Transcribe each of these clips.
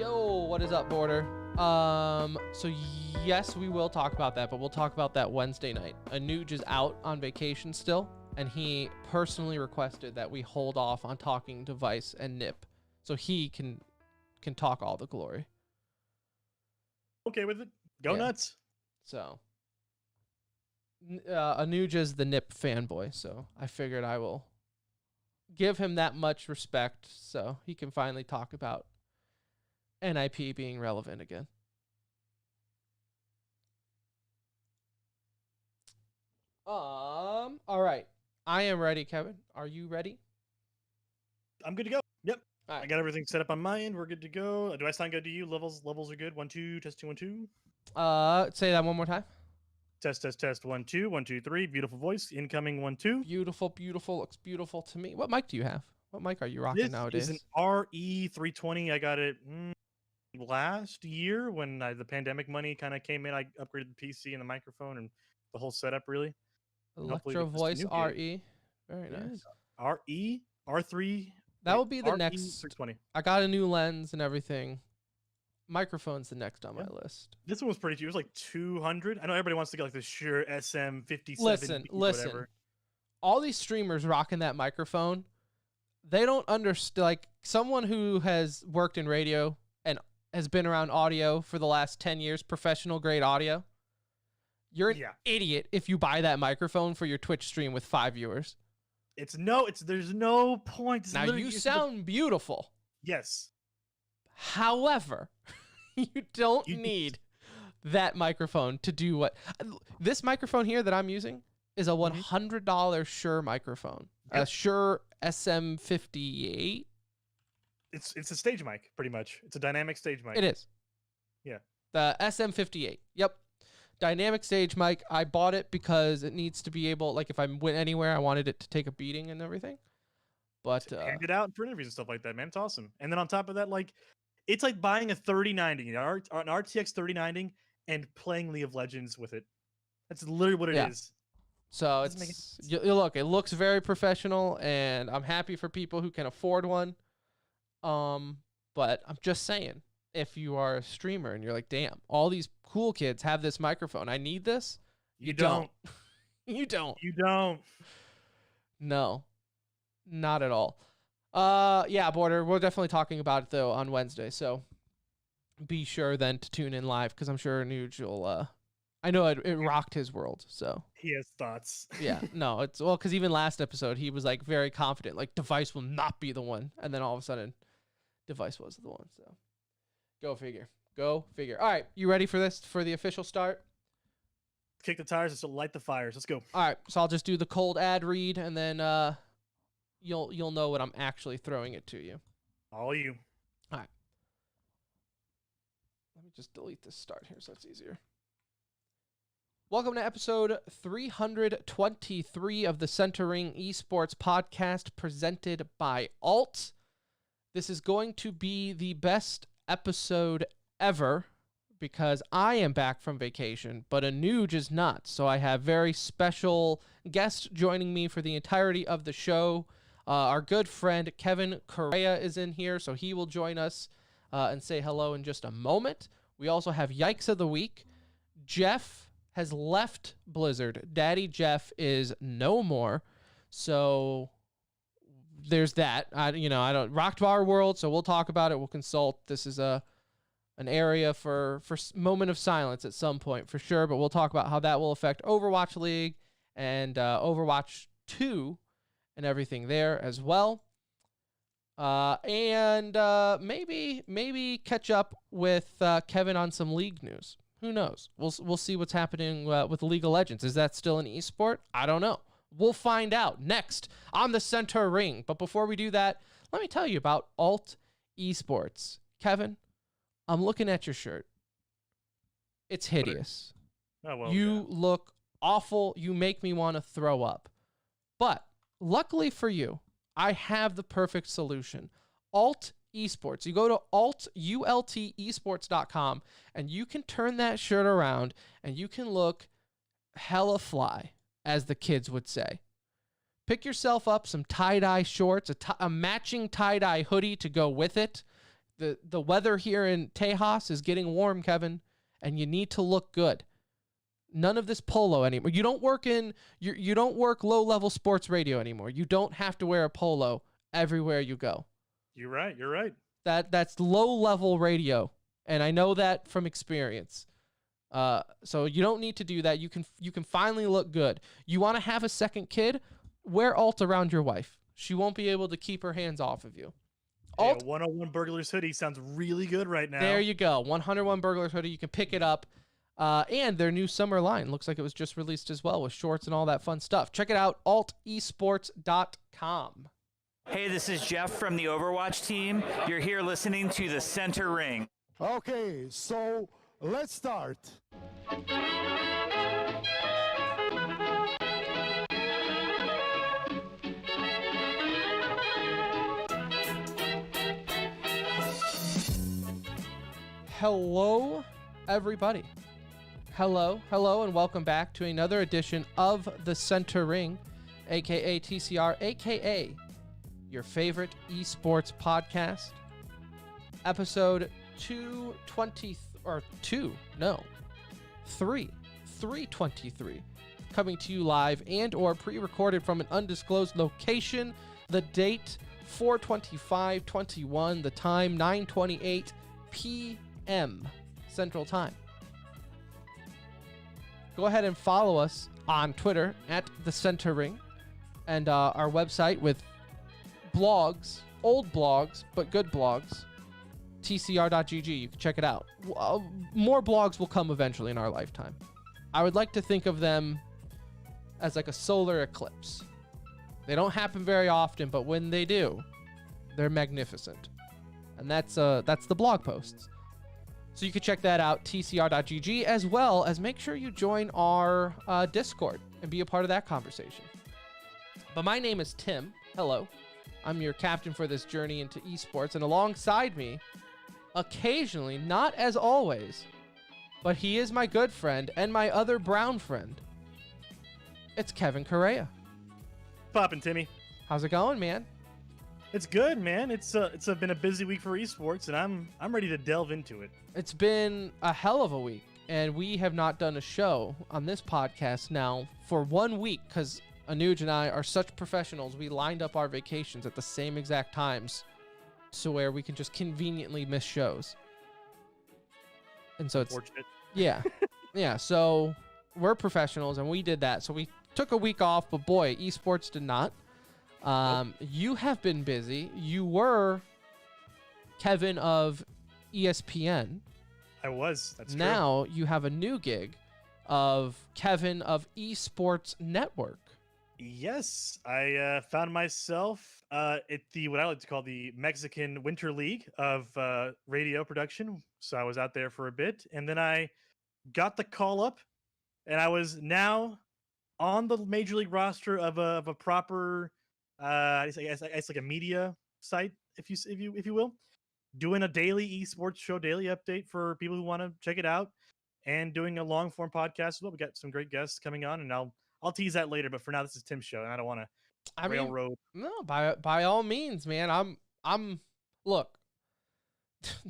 Yo, what is up, Border? So yes, we will talk about that, but we'll talk about that Wednesday night. Anuj is out on vacation still, and he personally requested that we hold off on talking to Vice and Nip, so he can talk all the glory. Okay with it. Go nuts. So Anuj is the Nip fanboy, so I figured I will give him that much respect so he can finally talk about NIP being relevant again. All right. I am ready, Kevin. Are you ready? I'm good to go. Yep. Right. I got everything set up on my end. We're good to go. Do I sound good to you? Levels are good. 1, 2, test 2, 1, 2. Say that one more time. Test 1, 2, 1, 2, 3. Beautiful voice. Incoming 1, 2. Beautiful. Looks beautiful to me. What mic do you have? What mic are you rocking nowadays? This is an RE320. I got it last year when the pandemic money kind of came in. I upgraded the PC and the microphone and the whole setup, really. Electro Voice RE. Very nice. R3. That will be the next. 320. I got a new lens and everything. Microphone's the next on my list. This one was pretty cheap. It was like 200. I know everybody wants to get like the Shure SM57. Listen. Whatever. All these streamers rocking that microphone, they don't understand. Like someone who has worked in radio and has been around audio for the last 10 years, professional grade audio. You're an idiot if you buy that microphone for your Twitch stream with 5 viewers. There's no point. It's now you sound beautiful. Yes. However, you don't need that microphone to do what this microphone here that I'm using is a $100 Shure microphone. A Shure SM58. It's a stage mic, pretty much. It's a dynamic stage mic. It is. Yeah. The SM58. Yep. Dynamic stage mic. I bought it because it needs to be able, like if I went anywhere, I wanted it to take a beating and everything. But hand it out for interviews and stuff like that, man. It's awesome. And then on top of that, like it's like buying a 3090, an RTX 3090, and playing League of Legends with it. That's literally what it is. So look, it looks very professional, and I'm happy for people who can afford one. But I'm just saying, if you are a streamer and you're like, damn, all these cool kids have this microphone, I need this. You don't. You don't. No, not at all. Yeah, Border, we're definitely talking about it though on Wednesday. So be sure then to tune in live, because I'm sure Anuj will, I know it rocked his world. So he has thoughts. Yeah, no, it's because even last episode, he was like very confident, like Device will not be the one. And then all of a sudden Device was the one. So go figure. All right. You ready for this, for the official start? Kick the tires and light the fires. Let's go. All right. So I'll just do the cold ad read, and then you'll know what I'm actually throwing it to you. All you. All right. Let me just delete this start here so it's easier. Welcome to episode 323 of the Centering Esports podcast, presented by Alt. This is going to be the best episode ever because I am back from vacation, but Anuj is not. So I have very special guests joining me for the entirety of the show. Our good friend Kevin Corea is in here, so he will join us and say hello in just a moment. We also have Yikes of the Week. Jeff has left Blizzard. Daddy Jeff is no more. So there's that. I don't rocked our world, so we'll talk about it. We'll consult. This is an area for moment of silence at some point for sure, but we'll talk about how that will affect Overwatch League and Overwatch 2 and everything there as well. And maybe catch up with Kevin on some league news. Who knows? We'll see what's happening with League of Legends. Is that still an esport? I don't know. We'll find out next on the Center Ring. But before we do that, let me tell you about Alt Esports. Kevin, I'm looking at your shirt. It's hideous. Oh, well, you look awful. You make me want to throw up. But luckily for you, I have the perfect solution. Alt Esports. You go to OWL2 and you can turn that shirt around and you can look hella fly, as the kids would say. Pick yourself up some tie-dye shorts, a matching tie-dye hoodie to go with it. The weather here in Tejas is getting warm, Kevin, and you need to look good. None of this polo anymore. You don't work you don't work low-level sports radio anymore. You don't have to wear a polo everywhere you go. You're right. You're right. That's low-level radio, and I know that from experience. So you don't need to do that. You can finally look good. You want to have a second kid? Wear alt around your wife. She won't be able to keep her hands off of you. Alt, 101 Burglars hoodie sounds really good right now. There you go. 101 Burglars hoodie. You can pick it up. And their new summer line looks like it was just released as well with shorts and all that fun stuff. Check it out, altesports.com. Hey, this is Jeff from the Overwatch team. You're here listening to The Center Ring. Okay, so let's start. Hello, everybody. Hello, and welcome back to another edition of The Center Ring, aka TCR, aka your favorite esports podcast. Episode 323, coming to you live and or pre-recorded from an undisclosed location. The date 4/25/21, the time 9:28 p.m. Central Time. Go ahead and follow us on Twitter at The Center Ring, and our website with blogs, old blogs, but good blogs, tcr.gg. You can check it out. More blogs will come eventually in our lifetime. I would like to think of them as like a solar eclipse. They don't happen very often, but when they do, they're magnificent. And that's the blog posts. So you can check that out, tcr.gg, as well as make sure you join our Discord and be a part of that conversation. But my name is Tim. Hello. I'm your captain for this journey into esports, and alongside me, occasionally, not as always, but he is my good friend and my other brown friend. It's Kevin Corea. Poppin', Timmy. How's it going, man? It's good, man. It's been a busy week for esports, and I'm ready to delve into it. It's been a hell of a week, and we have not done a show on this podcast now for 1 week because Anuj and I are such professionals. We lined up our vacations at the same exact times so where we can just conveniently miss shows. And so it's Fortunate. Yeah. Yeah, so we're professionals and we did that. So we took a week off, but boy, esports did not. You have been busy. You were Kevin of ESPN. I was. That's true. Now you have a new gig of Kevin of Esports Network. Yes, I found myself at what I like to call the Mexican Winter League of radio production. So I was out there for a bit, and then I got the call up, and I was now on the major league roster of a proper, I guess like a media site, if you will, doing a daily esports show, daily update for people who want to check it out, and doing a long form podcast as well. We got some great guests coming on, and I'll tease that later. But for now, this is Tim's show, and I don't want to railroad. No, by all means, man. I'm look,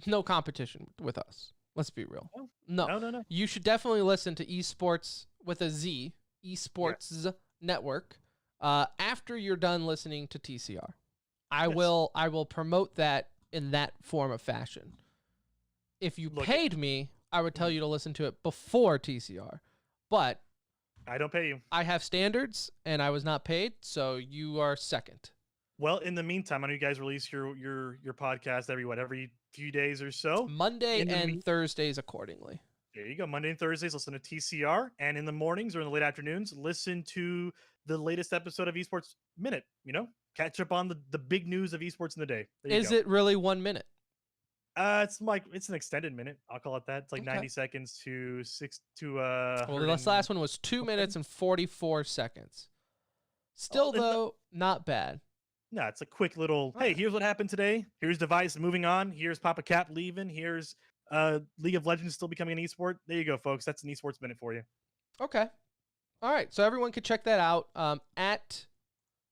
no competition with us. Let's be real. No. You should definitely listen to Esports with a Z, Esports Network. After you're done listening to TCR, I will promote that in that form of fashion. If you paid me, I would tell you to listen to it before TCR, but I don't pay you. I have standards, and I was not paid, so you are second. Well, in the meantime, I know you guys release your podcast every few days or so. Monday and Thursdays accordingly. There you go. Monday and Thursdays, listen to TCR, and in the mornings or in the late afternoons, listen to the latest episode of Esports Minute. Catch up on the big news of esports in the day. Is it really 1 minute? It's an extended minute. I'll call it that. It's like 90 seconds to Well, this last one was 2 minutes and 44 seconds. Still, though, not bad. No, it's a quick little, hey, here's what happened today. Here's Device moving on. Here's Papa Cap leaving. Here's League of Legends still becoming an esport. There you go, folks. That's an esports minute for you. Okay. All right. So everyone can check that out at,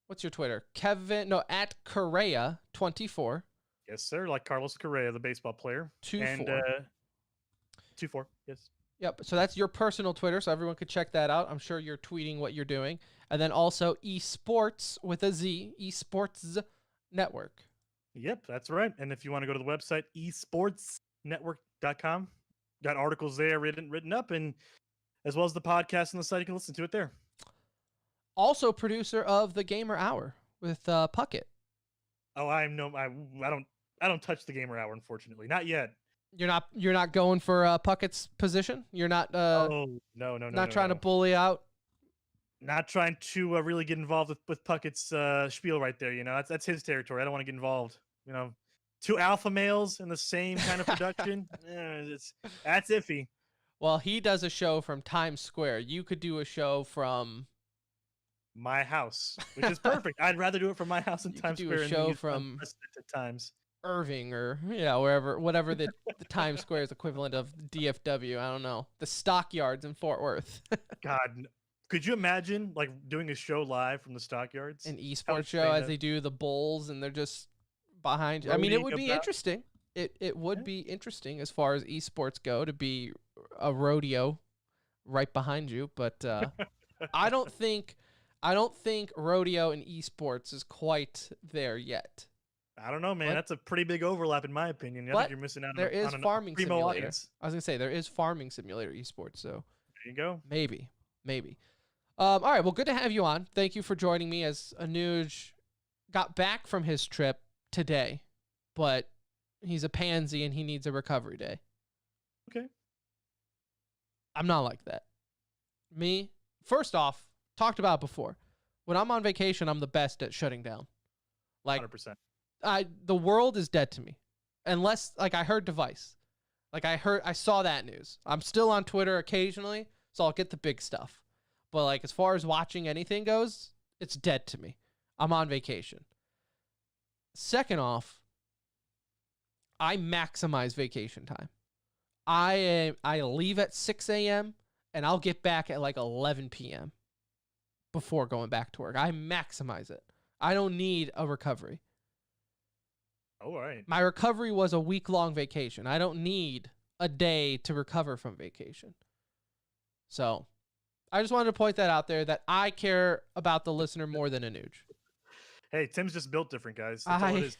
what's your Twitter? At Corea24. Yes, sir. Like Carlos Correa, the baseball player. 2-4. 2-4. Yes. Yep. So that's your personal Twitter, so everyone could check that out. I'm sure you're tweeting what you're doing. And then also Esports with a Z, Esports Network. Yep, that's right. And if you want to go to the website, esportsnetwork.com, got articles there written up, and as well as the podcast on the site, you can listen to it there. Also producer of the Gamer Hour with Puckett. Oh, I don't touch the Gamer Hour, unfortunately. Not yet. You're not going for Puckett's position? You're not no, not trying to bully out? Not trying to really get involved with Puckett's spiel right there. That's his territory. I don't want to get involved. Two alpha males in the same kind of production. That's iffy. Well, he does a show from Times Square. You could do a show from my house, which is perfect. I'd rather do it from my house in Times Square. Do a show from Times Irving or whatever the Times Square's equivalent of DFW. I don't know, the stockyards in Fort Worth. God, could you imagine like doing a show live from the stockyards? An esports show as they do the Bulls and they're just behind you. I mean, it would be interesting. It would be interesting as far as esports go to be a rodeo right behind you, but I don't think rodeo and esports is quite there yet. I don't know, man. That's a pretty big overlap in my opinion. I think you're missing out there is on farming primo simulator. audience. I was gonna say there is farming simulator esports, so there you go. Maybe. All right, well, good to have you on. Thank you for joining me as Anuj got back from his trip today, but he's a pansy and he needs a recovery day. Okay. I'm not like that. Me, first off, talked about it before. When I'm on vacation, I'm the best at shutting down. Like 100%. The world is dead to me. Unless I heard device. I saw that news. I'm still on Twitter occasionally, so I'll get the big stuff. But as far as watching anything goes, it's dead to me. I'm on vacation. Second off, I maximize vacation time. I leave at 6 a.m. and I'll get back at 11 p.m. before going back to work. I maximize it. I don't need a recovery. All right. My recovery was a week-long vacation. I don't need a day to recover from vacation. So I just wanted to point that out there, that I care about the listener more than Anuj. Hey, Tim's just built different, guys. That's all it is.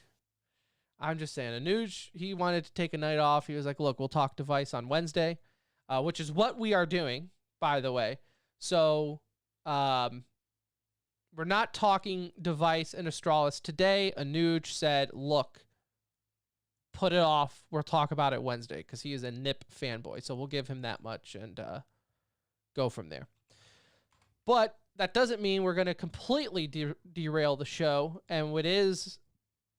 I'm just saying, Anuj, he wanted to take a night off. He was like, look, we'll talk device on Wednesday, which is what we are doing, by the way. So we're not talking device and Astralis today. Anuj said, look, put it off. We'll talk about it Wednesday because he is a NIP fanboy. So we'll give him that much and go from there. But that doesn't mean we're going to completely derail the show. And it is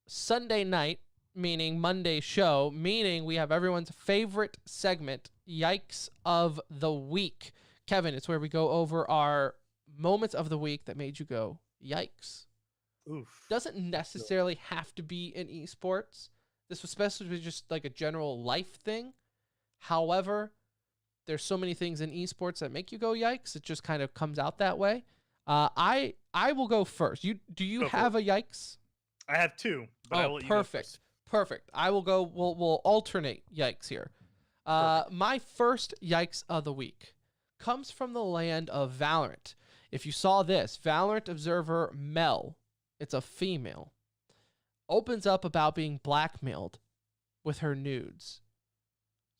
Sunday night, meaning Monday show, meaning we have everyone's favorite segment, Yikes of the Week. Kevin, it's where we go over our moments of the week that made you go, yikes. Oof. Doesn't necessarily have to be in esports. This was especially just a general life thing. However, there's so many things in esports that make you go yikes. It just kind of comes out that way. I will go first. Do you have a yikes? I have two. But I will let you go first. Perfect. I will go. We'll alternate yikes here. My first yikes of the week comes from the land of Valorant. If you saw this, Valorant observer Mel, it's a female, opens up about being blackmailed with her nudes.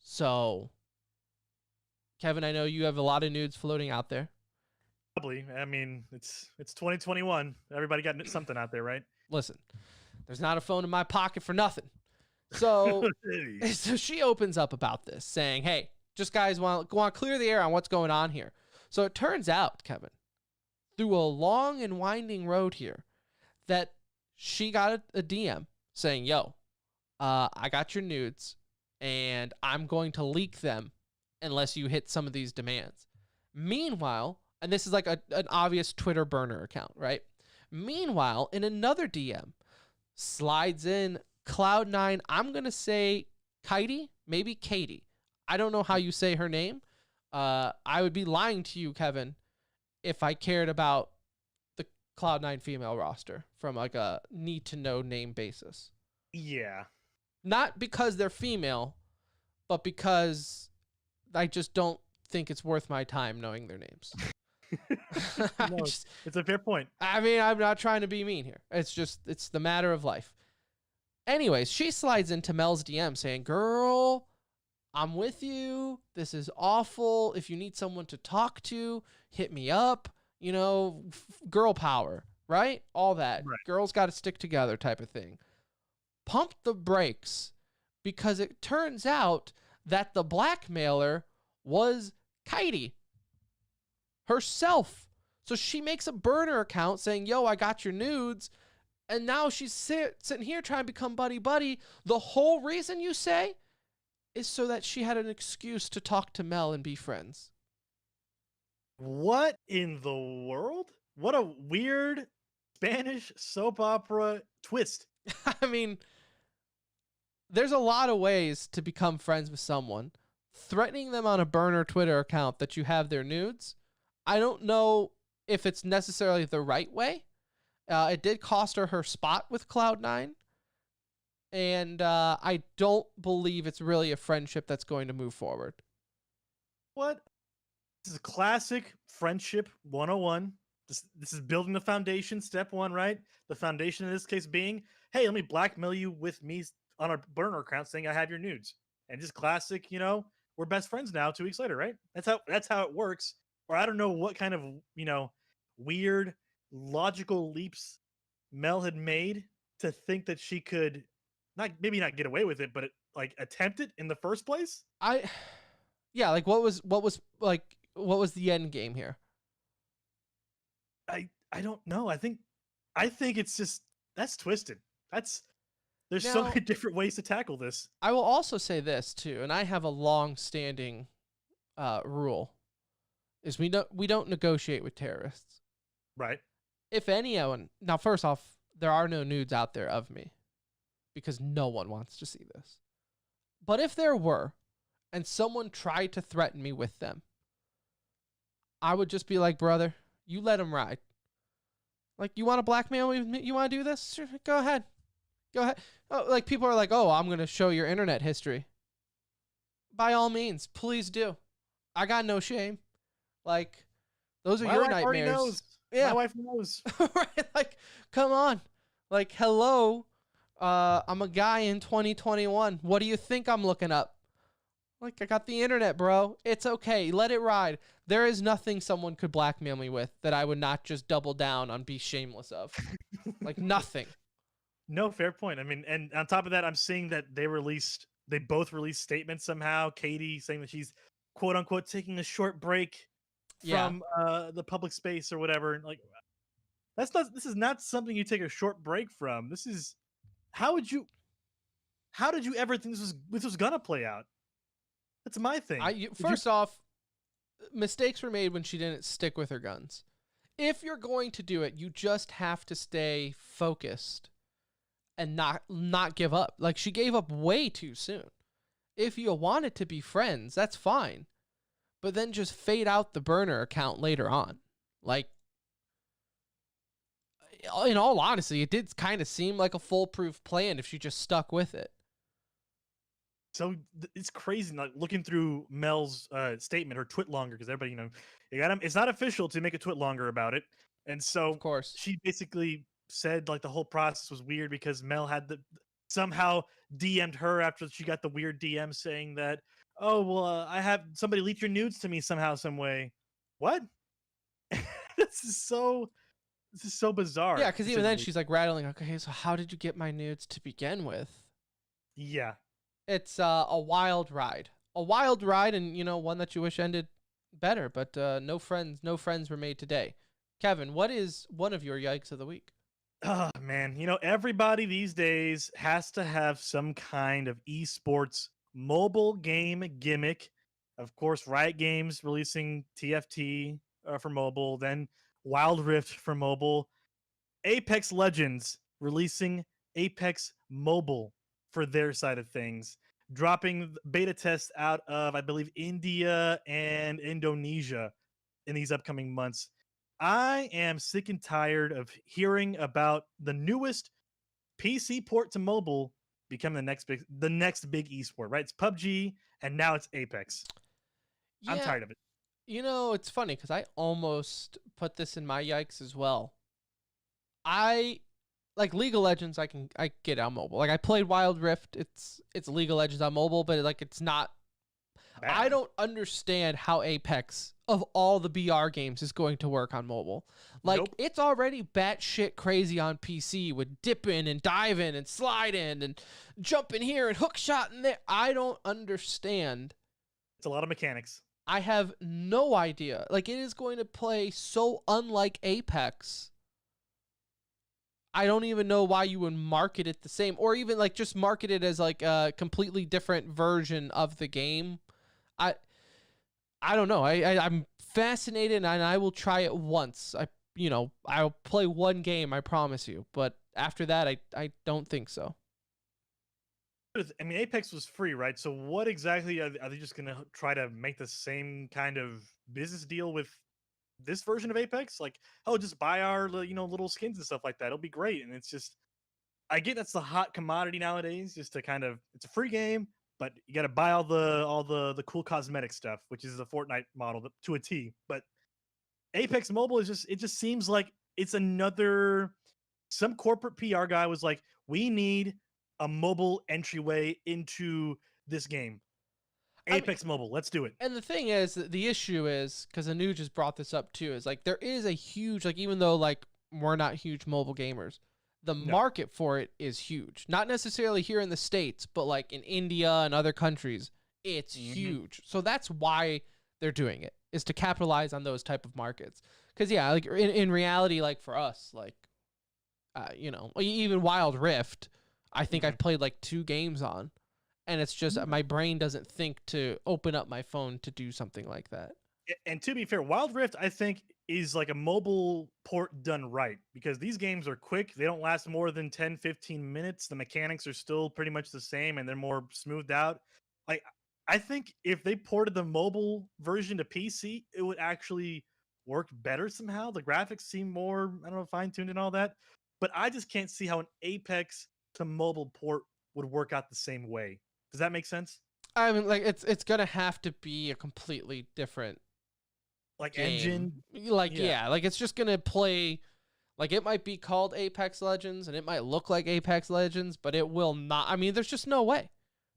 So, Kevin, I know you have a lot of nudes floating out there. Probably. I mean, it's 2021. Everybody got something out there, right? Listen, there's not a phone in my pocket for nothing. So, so she opens up about this, saying, hey, just guys want to clear the air on what's going on here. So it turns out, Kevin, through a long and winding road here, that she got a DM saying, yo, I got your nudes, and I'm going to leak them unless you hit some of these demands. Meanwhile, and this is an obvious Twitter burner account, right? Meanwhile, in another DM, slides in Cloud9, I'm going to say Katie, maybe Katie. I don't know how you say her name. I would be lying to you, Kevin, if I cared about the Cloud9 female roster from a need-to-know name basis. Yeah. Not because they're female, but because I just don't think it's worth my time knowing their names. No, it's a fair point. I mean, I'm not trying to be mean here. It's the matter of life. Anyways, she slides into Mel's DM saying, girl, I'm with you. This is awful. If you need someone to talk to, hit me up. You know, girl power, right? All that. Right. Girls got to stick together type of thing. Pump the brakes because it turns out that the blackmailer was Katie herself. So she makes a burner account saying, yo, I got your nudes. And now she's sitting here trying to become buddy-buddy. The whole reason you say is so that she had an excuse to talk to Mel and be friends. What in the world? What a weird Spanish soap opera twist. I mean, there's a lot of ways to become friends with someone. Threatening them on a burner Twitter account that you have their nudes, I don't know if it's necessarily the right way. It did cost her spot with Cloud9. And I don't believe it's really a friendship that's going to move forward. What? This is classic friendship 101. This is building the foundation, step one, right? The foundation in this case being, hey, let me blackmail you with me on a burner account saying I have your nudes. And just classic, we're best friends now 2 weeks later, right? That's how it works. Or I don't know what kind of, weird logical leaps Mel had made to think that she could maybe not get away with it, but attempt it in the first place. What was the end game here? I don't know. I think it's just that's twisted. There's Now, so many different ways to tackle this. I will also say this too, and I have a long-standing rule: is we don't negotiate with terrorists. Right. If anyone, now first off, there are no nudes out there of me, because no one wants to see this. But if there were, and someone tried to threaten me with them, I would just be like, brother, you let him ride. Like, you want to blackmail me? You want to do this? Sure, go ahead. Go ahead. Oh, people are like, oh, I'm going to show your internet history. By all means, please do. I got no shame. Those are My your wife already nightmares. knows. Yeah. My wife knows. Right? Come on. Hello. I'm a guy in 2021. What do you think I'm looking up? I got the internet, bro. It's okay. Let it ride. There is nothing someone could blackmail me with that I would not just double down on, be shameless of. Nothing. No, fair point. I mean, and on top of that, I'm seeing that they both released statements somehow. Katie saying that she's quote unquote taking a short break from the public space or whatever. This is not something you take a short break from. This is how did you ever think this was gonna play out? That's my thing. First off, mistakes were made when she didn't stick with her guns. If you're going to do it, you just have to stay focused and not give up. She gave up way too soon. If you wanted to be friends, that's fine. But then just fade out the burner account later on. In all honesty, it did kind of seem like a foolproof plan if she just stuck with it. So it's crazy, looking through Mel's statement, her twit longer, because everybody, you got him. It's not official to make a twit longer about it, and so of course she basically said the whole process was weird because Mel had somehow DM'd her after she got the weird DM saying that, oh well, I have somebody leak your nudes to me somehow, some way. What? This is so bizarre. Yeah, because even then she's rattling. Okay, so how did you get my nudes to begin with? Yeah. It's a wild ride. And one that you wish ended better, but no friends were made today. Kevin, what is one of your yikes of the week? Oh man, everybody these days has to have some kind of esports mobile game gimmick. Of course, Riot Games releasing TFT for mobile, then Wild Rift for mobile, Apex Legends releasing Apex Mobile for their side of things, dropping beta tests out of, I believe, India and Indonesia in these upcoming months. I am sick and tired of hearing about the newest PC port to mobile become the next big esport, right? It's PUBG and now it's Apex. Yeah, I'm tired of it. You know, it's funny because I almost put this in my yikes as well. I like League of Legends. I get on mobile. Like I played Wild Rift. It's League of Legends on mobile, but like it's not. Bad. I don't understand how Apex of all the BR games is going to work on mobile. Like Nope. it's already batshit crazy on PC with dipping and diving and sliding and jumping here and hook shot in there. I don't understand. It's a lot of mechanics. I have no idea. Like it is going to play so unlike Apex. I don't even know why you would market it the same, or even like just market it as like a completely different version of the game. I don't know. I'm fascinated, and I will try it once. I'll play one game, I promise you. But after that, I don't think so. I mean, Apex was free, right? So what exactly are they just going to try to make the same kind of business deal with this version of Apex? Like, oh, just buy our little skins and stuff like that. It'll be great. And it's just, I get that's the hot commodity nowadays. Just to kind of, it's a free game, but you got to buy all the cool cosmetic stuff, which is the Fortnite model to a T. But Apex Mobile it just seems like it's another. Some corporate PR guy was like, we need a mobile entryway into this game. Apex Mobile, let's do it. And the thing is, the issue is, because Anu just brought this up too, is like there is a huge, like even though like we're not huge mobile gamers, the market for it is huge. Not necessarily here in the States, but like in India and other countries, it's huge. So that's why they're doing it, is to capitalize on those type of markets. Because yeah, like in reality, like for us, like, even Wild Rift, I think I've played like 2 games on, and it's just my brain doesn't think to open up my phone to do something like that. And to be fair, Wild Rift, I think, is like a mobile port done right, because these games are quick. They don't last more than 10, 15 minutes. The mechanics are still pretty much the same, and they're more smoothed out. Like, I think if they ported the mobile version to PC, it would actually work better somehow. The graphics seem more, I don't know, fine-tuned and all that. But I just can't see how an Apex to mobile port would work out the same way. Does that make sense? I mean, like it's gonna have to be a completely different like game. Engine. Like like it's just gonna play. Like it might be called Apex Legends and it might look like Apex Legends, but it will not. I mean, there's just no way.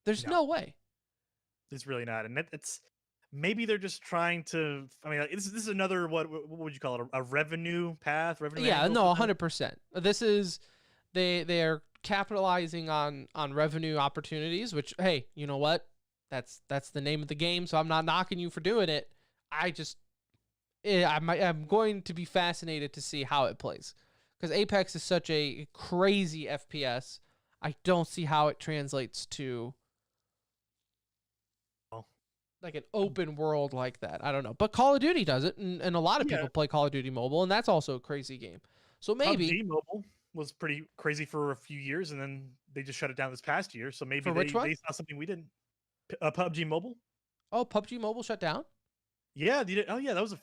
There's no way. It's really not, and it's maybe they're just trying to. I mean, this is another what would you call it? A revenue path? Revenue? Yeah, no, 100%. This is they're capitalizing on revenue opportunities, which, hey, you know what? That's the name of the game, so I'm not knocking you for doing it. I'm going to be fascinated to see how it plays, because Apex is such a crazy FPS. I don't see how it translates to like an open world like that. I don't know, but Call of Duty does it, and a lot of people play Call of Duty Mobile, and that's also a crazy game. So maybe PUBG Mobile was pretty crazy for a few years, and then they just shut it down this past year. So maybe they saw something we didn't. PUBG Mobile. Oh, PUBG Mobile shut down? Yeah, they did. Oh yeah, that was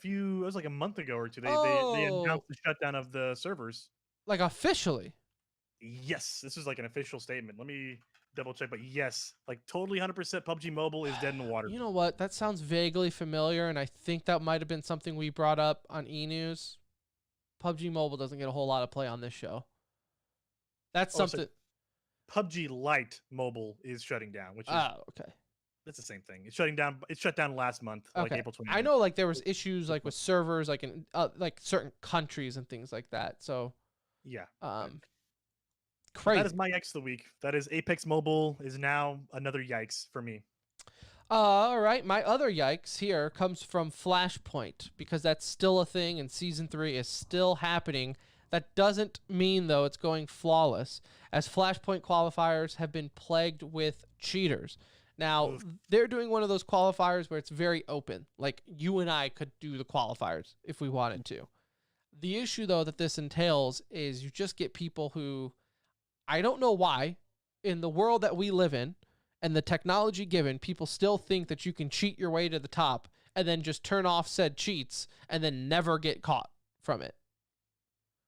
like a month ago or 2. They announced the shutdown of the servers. Like officially? Yes, this is like an official statement. Let me double check, but yes, like totally 100% PUBG Mobile is dead in the water. You know what? That sounds vaguely familiar, and I think that might have been something we brought up on E-News. PUBG Mobile doesn't get a whole lot of play on this show. That's something. So PUBG Lite Mobile is shutting down, which is okay. That's the same thing. It's shutting down. It shut down last month, like April 29th. I know, like there was issues like with servers, like in like certain countries and things like that. So yeah, crazy. That is my yikes of the week. That is Apex Mobile is now another yikes for me. All right, my other yikes here comes from Flashpoint, because that's still a thing and season 3 is still happening. That doesn't mean though it's going flawless, as Flashpoint qualifiers have been plagued with cheaters. Now, they're doing one of those qualifiers where it's very open. Like, you and I could do the qualifiers if we wanted to. The issue, though, that this entails is you just get people who, I don't know why, in the world that we live in and the technology given, people still think that you can cheat your way to the top and then just turn off said cheats and then never get caught from it.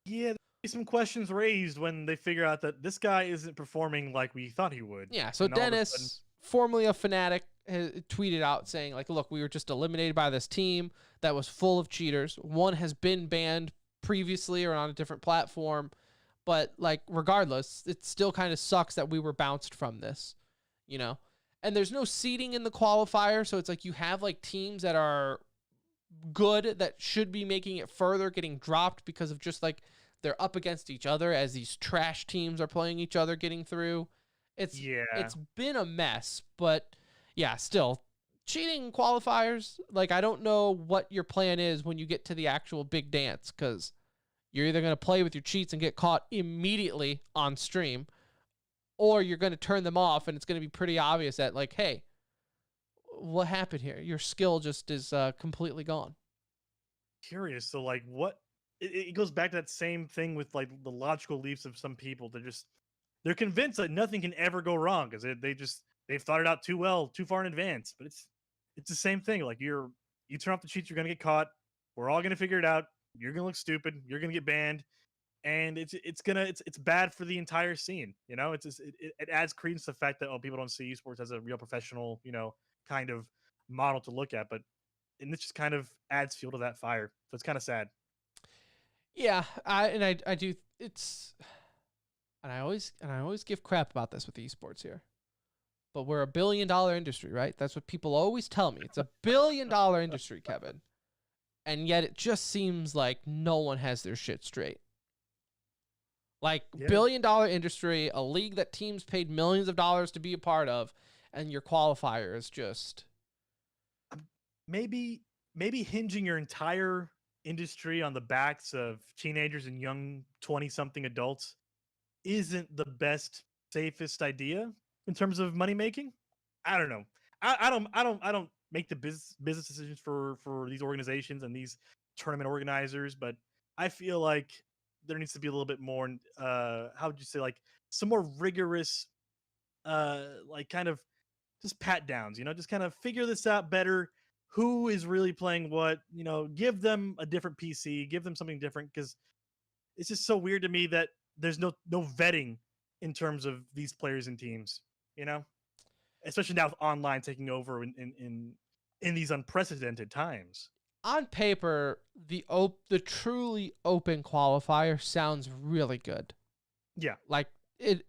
Yeah, some questions raised when they figure out that this guy isn't performing like we thought he would. Yeah, so And all of a sudden- Dennis, formerly a Fnatic, tweeted out saying, like, look, we were just eliminated by this team that was full of cheaters. One has been banned previously or on a different platform, but, like, regardless, it still kind of sucks that we were bounced from this, you know? And there's no seeding in the qualifier, so it's like you have, like, teams that are good that should be making it further getting dropped because of just, like, they're up against each other as these trash teams are playing each other getting through. It's been a mess, but yeah, still cheating qualifiers. Like, I don't know what your plan is when you get to the actual big dance, because you're either going to play with your cheats and get caught immediately on stream, or you're going to turn them off and it's going to be pretty obvious that, like, hey, what happened here? Your skill just is completely gone. Curious. So, like, what? It goes back to that same thing with, like, the logical leaps of some people. They're convinced that nothing can ever go wrong because they've thought it out too well, too far in advance. But it's the same thing. Like, you turn off the cheats, you're gonna get caught. We're all gonna figure it out. You're gonna look stupid. You're gonna get banned, and it's bad for the entire scene. You know, it adds credence to the fact that people don't see esports as a real professional, kind of model to look at. And it just kind of adds fuel to that fire. So it's kind of sad. Yeah, I do. It's. And I always give crap about this with esports here. But we're $1 billion industry, right? That's what people always tell me. It's $1 billion industry, Kevin. And yet it just seems like no one has their shit straight. Like, $1 billion industry, a league that teams paid millions of dollars to be a part of, and your qualifier is just... Maybe hinging your entire industry on the backs of teenagers and young 20-something adults isn't the best, safest idea in terms of money making. I don't know. I don't make the business decisions for these organizations and these tournament organizers, but I feel like there needs to be a little bit more how would you say, like, some more rigorous like, kind of just pat downs, just kind of figure this out better. Who is really playing what, give them a different PC, give them something different, because it's just so weird to me that there's no vetting in terms of these players and teams, especially now with online taking over in these unprecedented times. On paper, the truly open qualifier sounds really good. Yeah. Like, it,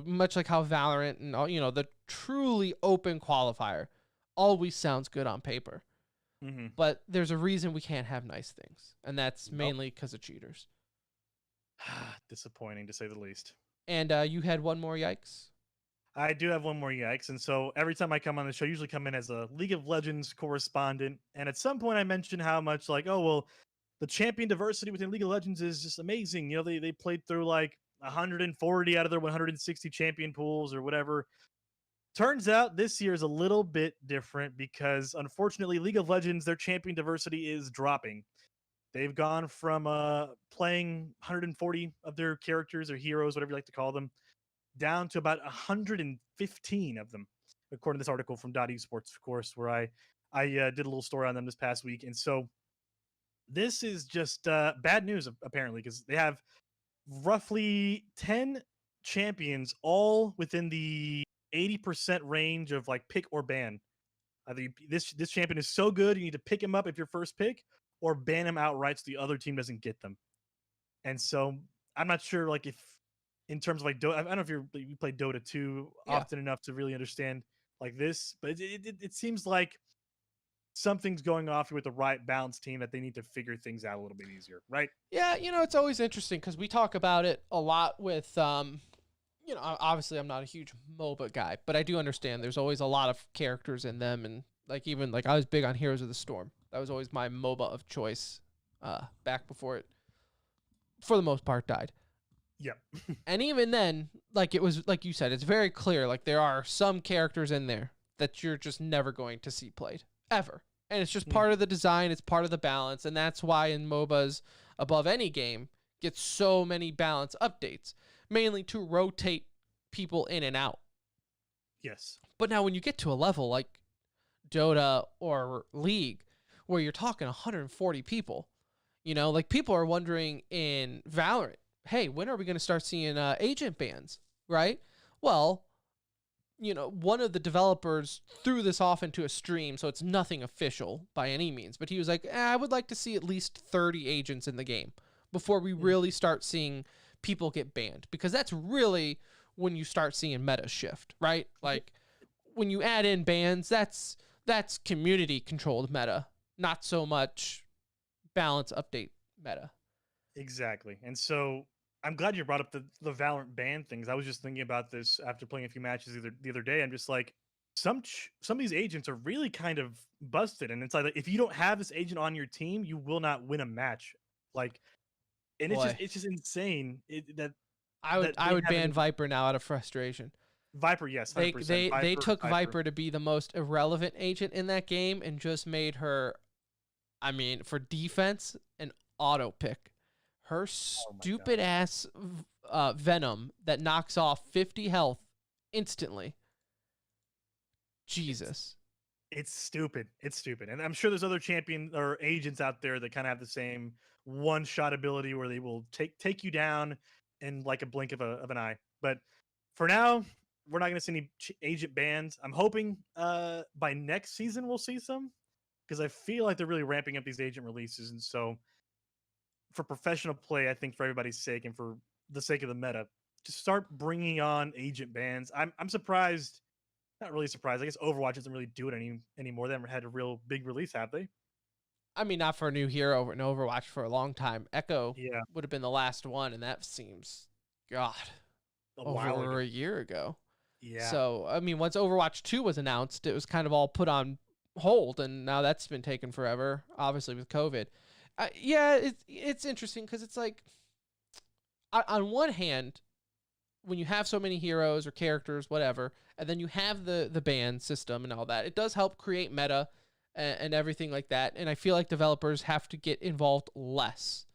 much like how Valorant and all, the truly open qualifier always sounds good on paper. Mm-hmm. But there's a reason we can't have nice things, and that's mainly because of cheaters. Disappointing, to say the least. And you had one more yikes? I do have one more yikes. And so every time I come on the show, I usually come in as a League of Legends correspondent. And at some point I mentioned how much, like, oh, well, the champion diversity within League of Legends is just amazing. They played through like 140 out of their 160 champion pools or whatever. Turns out this year is a little bit different because, unfortunately, League of Legends, their champion diversity is dropping. They've gone from playing 140 of their characters or heroes, whatever you like to call them, down to about 115 of them, according to this article from Esports, of course, where I did a little story on them this past week. And so this is just bad news, apparently, because they have roughly 10 champions, all within the 80% range of, like, pick or ban. Either this champion is so good you need to pick him up if your first pick, or ban him outright so the other team doesn't get them. And so I'm not sure, like, if in terms of, like, Dota, I don't know if you play Dota 2 often enough to really understand like this, but it seems like something's going off with the right balanced team that they need to figure things out a little bit easier, right? Yeah, it's always interesting because we talk about it a lot with, obviously I'm not a huge MOBA guy, but I do understand there's always a lot of characters in them. And, like, even, like, I was big on Heroes of the Storm. That was always my MOBA of choice back before it, for the most part, died. Yep. And even then, like, it was, like you said, it's very clear, like, there are some characters in there that you're just never going to see played, ever. And it's just part of the design, it's part of the balance, and that's why in MOBAs, above any game, get so many balance updates, mainly to rotate people in and out. Yes. But now when you get to a level like Dota or League, where you're talking 140 people, like, people are wondering in Valorant, hey, when are we going to start seeing agent bans, right? Well, one of the developers threw this off into a stream, so it's nothing official by any means. But he was like, I would like to see at least 30 agents in the game before we really start seeing people get banned. Because that's really when you start seeing meta shift, right? Like, when you add in bans, that's community-controlled meta, not so much balance update meta. Exactly. And so I'm glad you brought up the Valorant ban things. I was just thinking about this after playing a few matches the other day. I'm just like, some of these agents are really kind of busted, and it's like if you don't have this agent on your team, you will not win a match. Like, and Boy. it's just insane that I would they ban haven't- Viper now out of frustration. Viper, yes, They 100%. they took Viper to be the most irrelevant agent in that game and just made her, I mean, for defense, an auto pick. Her stupid ass Venom that knocks off 50 health instantly. Jesus. It's stupid. It's stupid. And I'm sure there's other champion or agents out there that kind of have the same one shot ability where they will take you down in like a blink of an eye. But for now, we're not going to see any agent bans. I'm hoping by next season we'll see some, because I feel like they're really ramping up these agent releases. And so for professional play, I think for everybody's sake and for the sake of the meta, to start bringing on agent bans. I'm surprised. Not really surprised. I guess Overwatch doesn't really do it anymore. They haven't had a real big release, have they? I mean, not for a new hero in Overwatch for a long time. Echo Yeah. would have been the last one, and that seems, God, while over ago. a year ago. Yeah. So, I mean, once Overwatch 2 was announced, it was kind of all put on hold, and now that's been taken forever, obviously, with COVID. Yeah, it's interesting because it's like, on one hand, when you have so many heroes or characters, whatever, and then you have the ban system and all that, it does help create meta and everything like that. And I feel like developers have to get involved less.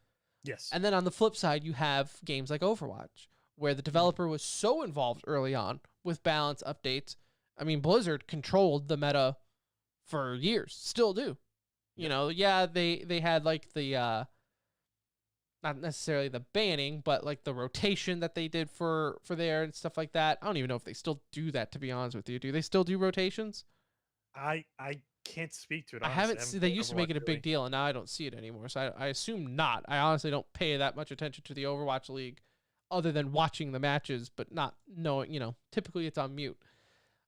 Yes. And then on the flip side, you have games like Overwatch, where the developer was so involved early on with balance updates. I mean, Blizzard controlled the meta for years, still do. You know, yeah, they had like the not necessarily the banning, but like the rotation that they did for there and stuff like that. I don't even know if they still do that, to be honest with you. Do they still do rotations? I can't speak to it. I Honestly. haven't seen, they used to make it a big deal, and now I don't see it anymore. So I assume not. I honestly don't pay that much attention to the Overwatch League other than watching the matches, but not knowing, typically it's on mute.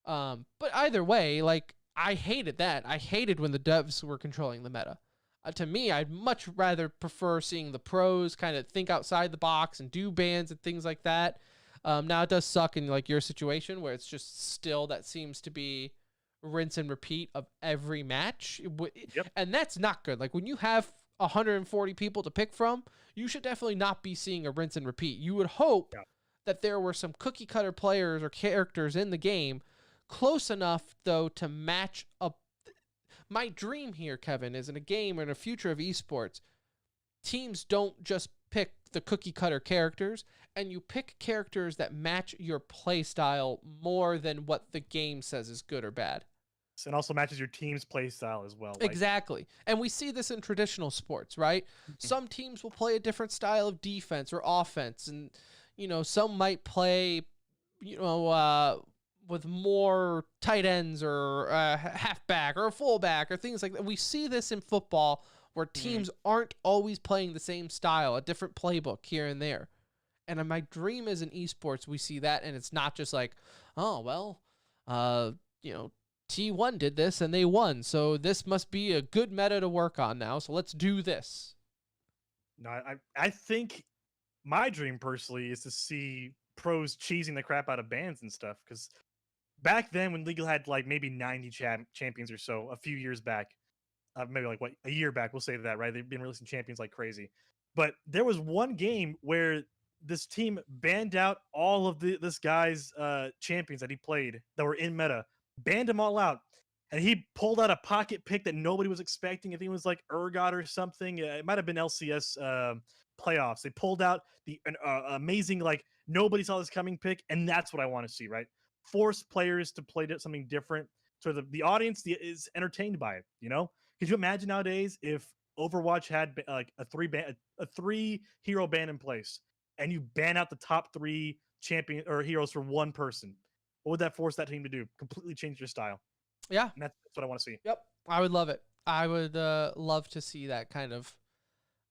But either way, like, I hated that. I hated when the devs were controlling the meta. To me, I'd much rather prefer seeing the pros kind of think outside the box and do bans and things like that. Now, it does suck in like your situation where it's just still that seems to be rinse and repeat of every match. Yep. And that's not good. Like, when you have 140 people to pick from, you should definitely not be seeing a rinse and repeat. You would hope that there were some cookie cutter players or characters in the game close enough, though, to match up. My dream here, Kevin, is in a game or in a future of esports, teams don't just pick the cookie cutter characters, and you pick characters that match your play style more than what the game says is good or bad. And also matches your team's play style as well. Exactly. And we see this in traditional sports, right? Some teams will play a different style of defense or offense, and, some might play, with more tight ends or a halfback or a fullback or things like that. We see this in football where teams aren't always playing the same style, a different playbook here and there. And my dream is in esports, we see that, and it's not just like, oh, well, T1 did this and they won, so this must be a good meta to work on now, so let's do this. No, I think my dream personally is to see pros cheesing the crap out of bans and stuff, because back then when League had like maybe 90 champions or so a few years back, maybe like a year back, we'll say that, right? They've been releasing champions like crazy. But there was one game where this team banned out all of this guy's champions that he played that were in meta, banned them all out. And he pulled out a pocket pick that nobody was expecting. I think it was like Urgot or something. It might have been LCS playoffs. They pulled out the amazing, like, nobody saw this coming pick. And that's what I want to see, right? Force players to play something different so the audience is entertained by it. Could you imagine nowadays if Overwatch had like a three hero ban in place, and you ban out the top 3 champion or heroes for one person, what would that force that team to do? Completely change your style. Yeah. And that's what I want to see. Yep. I would love it. I would love to see that kind of,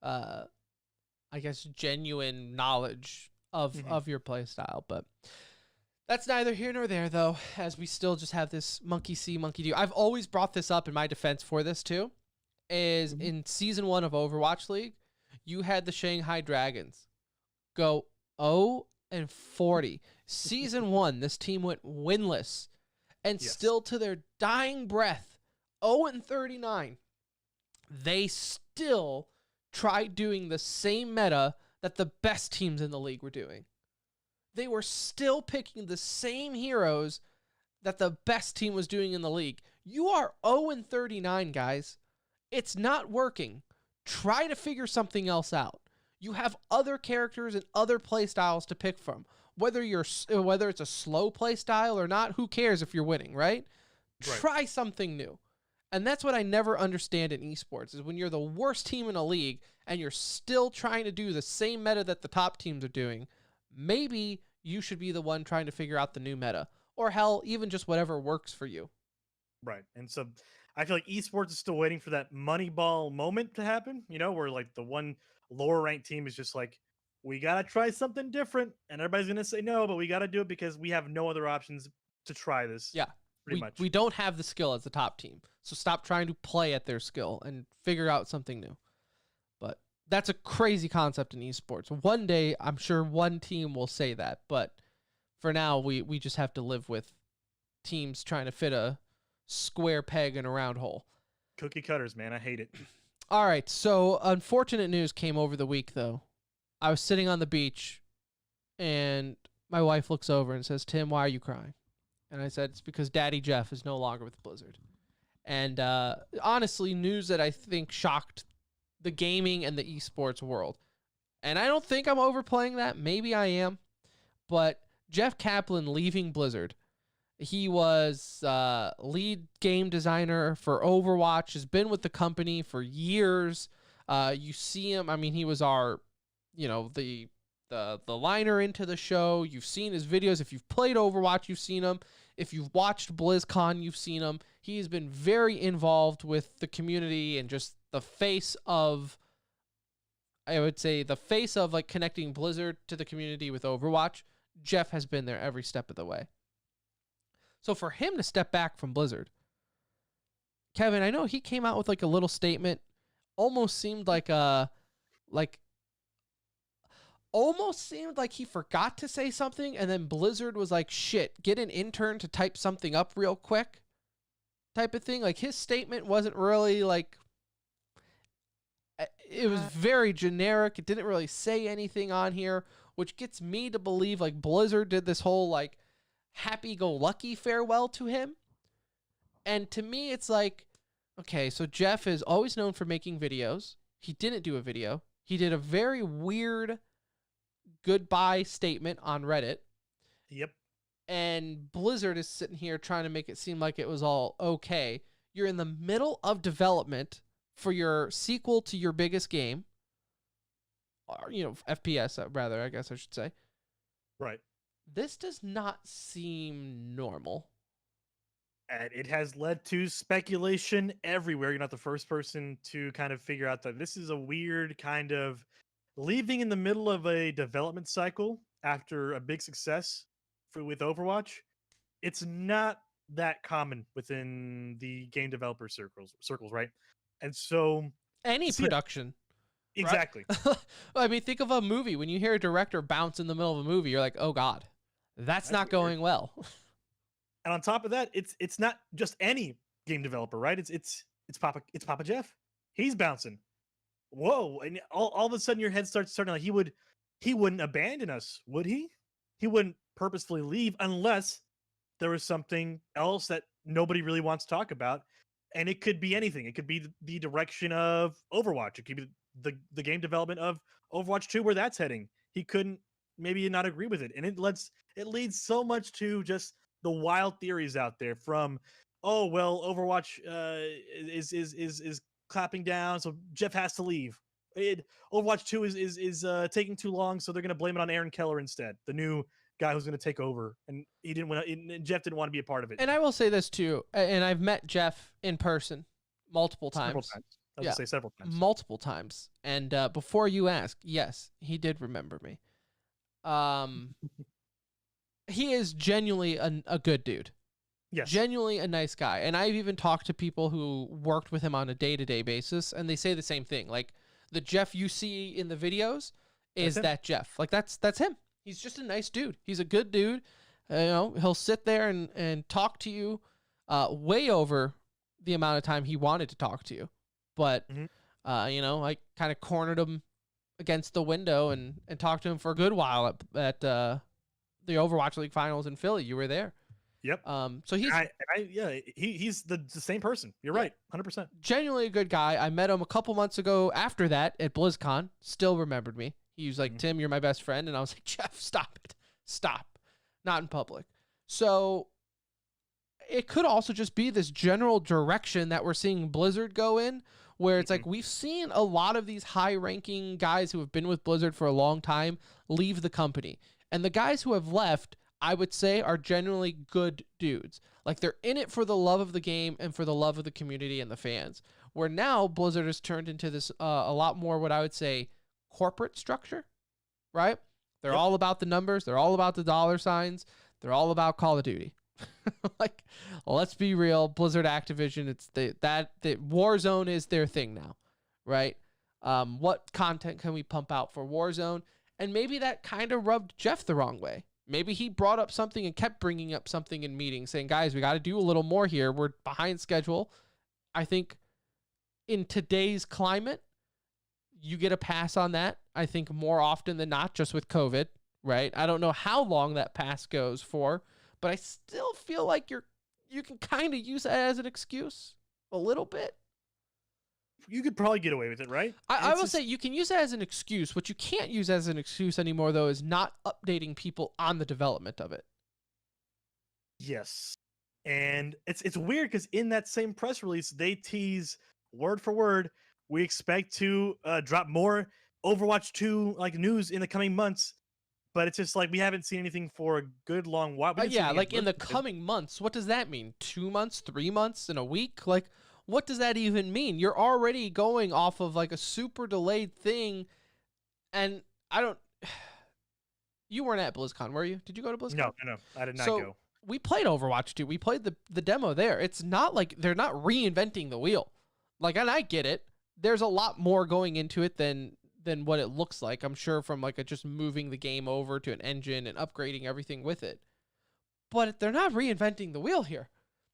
I guess, genuine knowledge of your play style. But that's neither here nor there, though, as we still just have this monkey see, monkey do. I've always brought this up in my defense for this, too, is in Season 1 of Overwatch League, you had the Shanghai Dragons go 0-40. Season 1, this team went winless, and still to their dying breath, 0-39, they still tried doing the same meta that the best teams in the league were doing. They were still picking the same heroes that the best team was doing in the league. You are 0-39, guys. It's not working. Try to figure something else out. You have other characters and other play styles to pick from. Whether it's a slow play style or not, who cares if you're winning, right? Try something new. And that's what I never understand in esports, is when you're the worst team in a league and you're still trying to do the same meta that the top teams are doing, maybe you should be the one trying to figure out the new meta. Or hell, even just whatever works for you. Right. And so I feel like esports is still waiting for that Moneyball moment to happen, where like the one lower ranked team is just like, we got to try something different. And everybody's going to say no, but we got to do it because we have no other options to try this. Yeah. Pretty much. We don't have the skill as the top team. So stop trying to play at their skill and figure out something new. But that's a crazy concept in esports. One day, I'm sure one team will say that. But for now, we just have to live with teams trying to fit a square peg in a round hole. Cookie cutters, man. I hate it. All right. So unfortunate news came over the week, though. I was sitting on the beach, and my wife looks over and says, "Tim, why are you crying?" And I said, "It's because Daddy Jeff is no longer with Blizzard." And honestly, news that I think shocked the gaming and the esports world. And I don't think I'm overplaying that. Maybe I am. But Jeff Kaplan leaving Blizzard. He was lead game designer for Overwatch, has been with the company for years. You see him. I mean, he was our, the liner into the show. You've seen his videos. If you've played Overwatch, you've seen him. If you've watched BlizzCon, you've seen him. He has been very involved with the community and just the face of, I would say, the face of like connecting Blizzard to the community with Overwatch. Jeff has been there every step of the way. So for him to step back from Blizzard, Kevin, I know he came out with like a little statement, almost seemed like he forgot to say something, and then Blizzard was like, shit, get an intern to type something up real quick type of thing. Like, his statement wasn't really like, it was very generic. It didn't really say anything on here, which gets me to believe like Blizzard did this whole like happy-go-lucky farewell to him. And to me, it's like, okay, so Jeff is always known for making videos. He didn't do a video. He did a very weird goodbye statement on Reddit. Yep. And Blizzard is sitting here trying to make it seem like it was all okay. You're in the middle of development for your sequel to your biggest game. Or, FPS, rather, I guess I should say. Right. This does not seem normal. And it has led to speculation everywhere. You're not the first person to kind of figure out that this is a weird kind of leaving in the middle of a development cycle after a big success with Overwatch. It's not that common within the game developer circles, right? And so any production. Exactly. Right? I mean, think of a movie. When you hear a director bounce in the middle of a movie, you're like, oh God, that's not going well. And on top of that, it's not just any game developer, right? It's Papa Jeff. He's bouncing. Whoa. And all of a sudden your head starts turning like he wouldn't abandon us, would he? He wouldn't purposefully leave unless there was something else that nobody really wants to talk about. And it could be anything. It could be the direction of Overwatch. It could be the game development of Overwatch 2, where that's heading. He couldn't maybe not agree with it. And it leads so much to just the wild theories out there from, oh, well, Overwatch is clapping down, so Jeff has to leave. Overwatch 2 is taking too long, so they're gonna blame it on Aaron Keller instead, the new guy who's gonna take over. And he didn't want and Jeff didn't want to be a part of it. And I will say this too, and I've met Jeff in person multiple times. Several times. I was gonna say several times. Multiple times. And before you ask, yes, he did remember me. He is genuinely a good dude. Yes. Genuinely a nice guy. And I've even talked to people who worked with him on a day-to-day basis, and they say the same thing. Like, the Jeff you see in the videos is that Jeff. Like, that's him. He's just a nice dude. He's a good dude. You know, he'll sit there and talk to you way over the amount of time he wanted to talk to you. But, you know, I kind of cornered him against the window and talked to him for a good while at the Overwatch League finals in Philly. You were there. Yep. So he's he's the same person. You're right, 100%. Genuinely a good guy. I met him a couple months ago after that at BlizzCon. Still remembered me. He was like, Tim, you're my best friend. And I was like, Jeff, stop it. Stop. Not in public. So it could also just be this general direction that we're seeing Blizzard go in, where it's like we've seen a lot of these high-ranking guys who have been with Blizzard for a long time leave the company. And the guys who have left, I would say, are generally good dudes. Like, they're in it for the love of the game and for the love of the community and the fans. Where now Blizzard has turned into this a lot more what I would say corporate structure, right? They're all about the numbers. They're all about the dollar signs. They're all about Call of Duty. Like, let's be real. Blizzard, Activision, it's the Warzone is their thing now, right? What content can we pump out for Warzone? And maybe that kind of rubbed Jeff the wrong way. Maybe he brought up something and kept bringing up something in meetings saying, guys, we got to do a little more here. We're behind schedule. I think in today's climate, you get a pass on that. I think more often than not, just with COVID, right? I don't know how long that pass goes for, but I still feel like you can kind of use that as an excuse a little bit. You could probably get away with it, right? I will say you can use that as an excuse. What you can't use as an excuse anymore, though, is not updating people on the development of it. Yes. And it's weird because in that same press release, they tease word for word, we expect to drop more Overwatch 2 like news in the coming months. But it's just like we haven't seen anything for a good long while. Yeah, like in the coming months. What does that mean? 2 months, 3 months, in a week? Like, what does that even mean? You're already going off of like a super delayed thing. And I don't... You weren't at BlizzCon, were you? Did you go to BlizzCon? No, I did not go. We played Overwatch 2. We played the demo there. It's not like they're not reinventing the wheel. Like, and I get it. There's a lot more going into it than what it looks like. I'm sure from like just moving the game over to an engine and upgrading everything with it. But they're not reinventing the wheel here.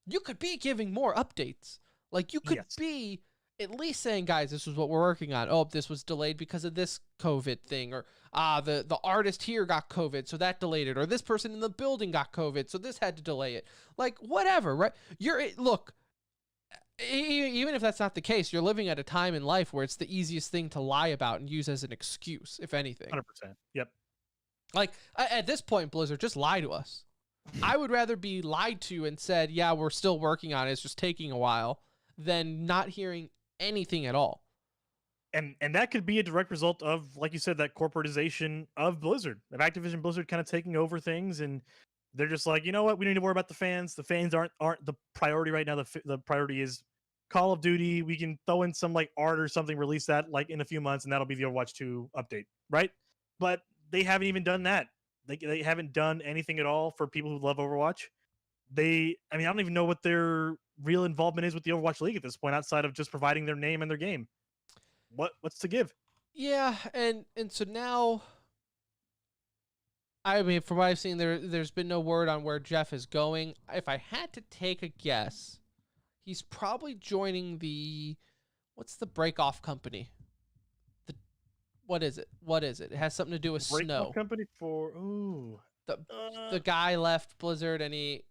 You could be giving more updates. Like, you could be at least saying, guys, this is what we're working on. Oh, this was delayed because of this COVID thing. Or, the artist here got COVID, so that delayed it. Or this person in the building got COVID, so this had to delay it. Like, whatever, right? Look, even if that's not the case, you're living at a time in life where it's the easiest thing to lie about and use as an excuse, if anything. 100%. Yep. Like, at this point, Blizzard, just lie to us. I would rather be lied to and said, yeah, we're still working on it, it's just taking a while, than not hearing anything at all. And that could be a direct result of, like you said, that corporatization of Blizzard, of Activision Blizzard kind of taking over things, and they're just like, you know what, we need to worry about the fans. The fans aren't the priority right now. The priority is Call of Duty. We can throw in some like art or something, release that like in a few months, and that'll be the Overwatch 2 update, right? But they haven't even done that. They haven't done anything at all for people who love Overwatch. I don't even know what their real involvement is with the Overwatch League at this point, outside of just providing their name and their game. What's to give? Yeah, and so now, I mean, from what I've seen, there's been no word on where Jeff is going. If I had to take a guess, he's probably joining what's the break-off company? What is it? It has something to do with snow. Company for the guy left Blizzard and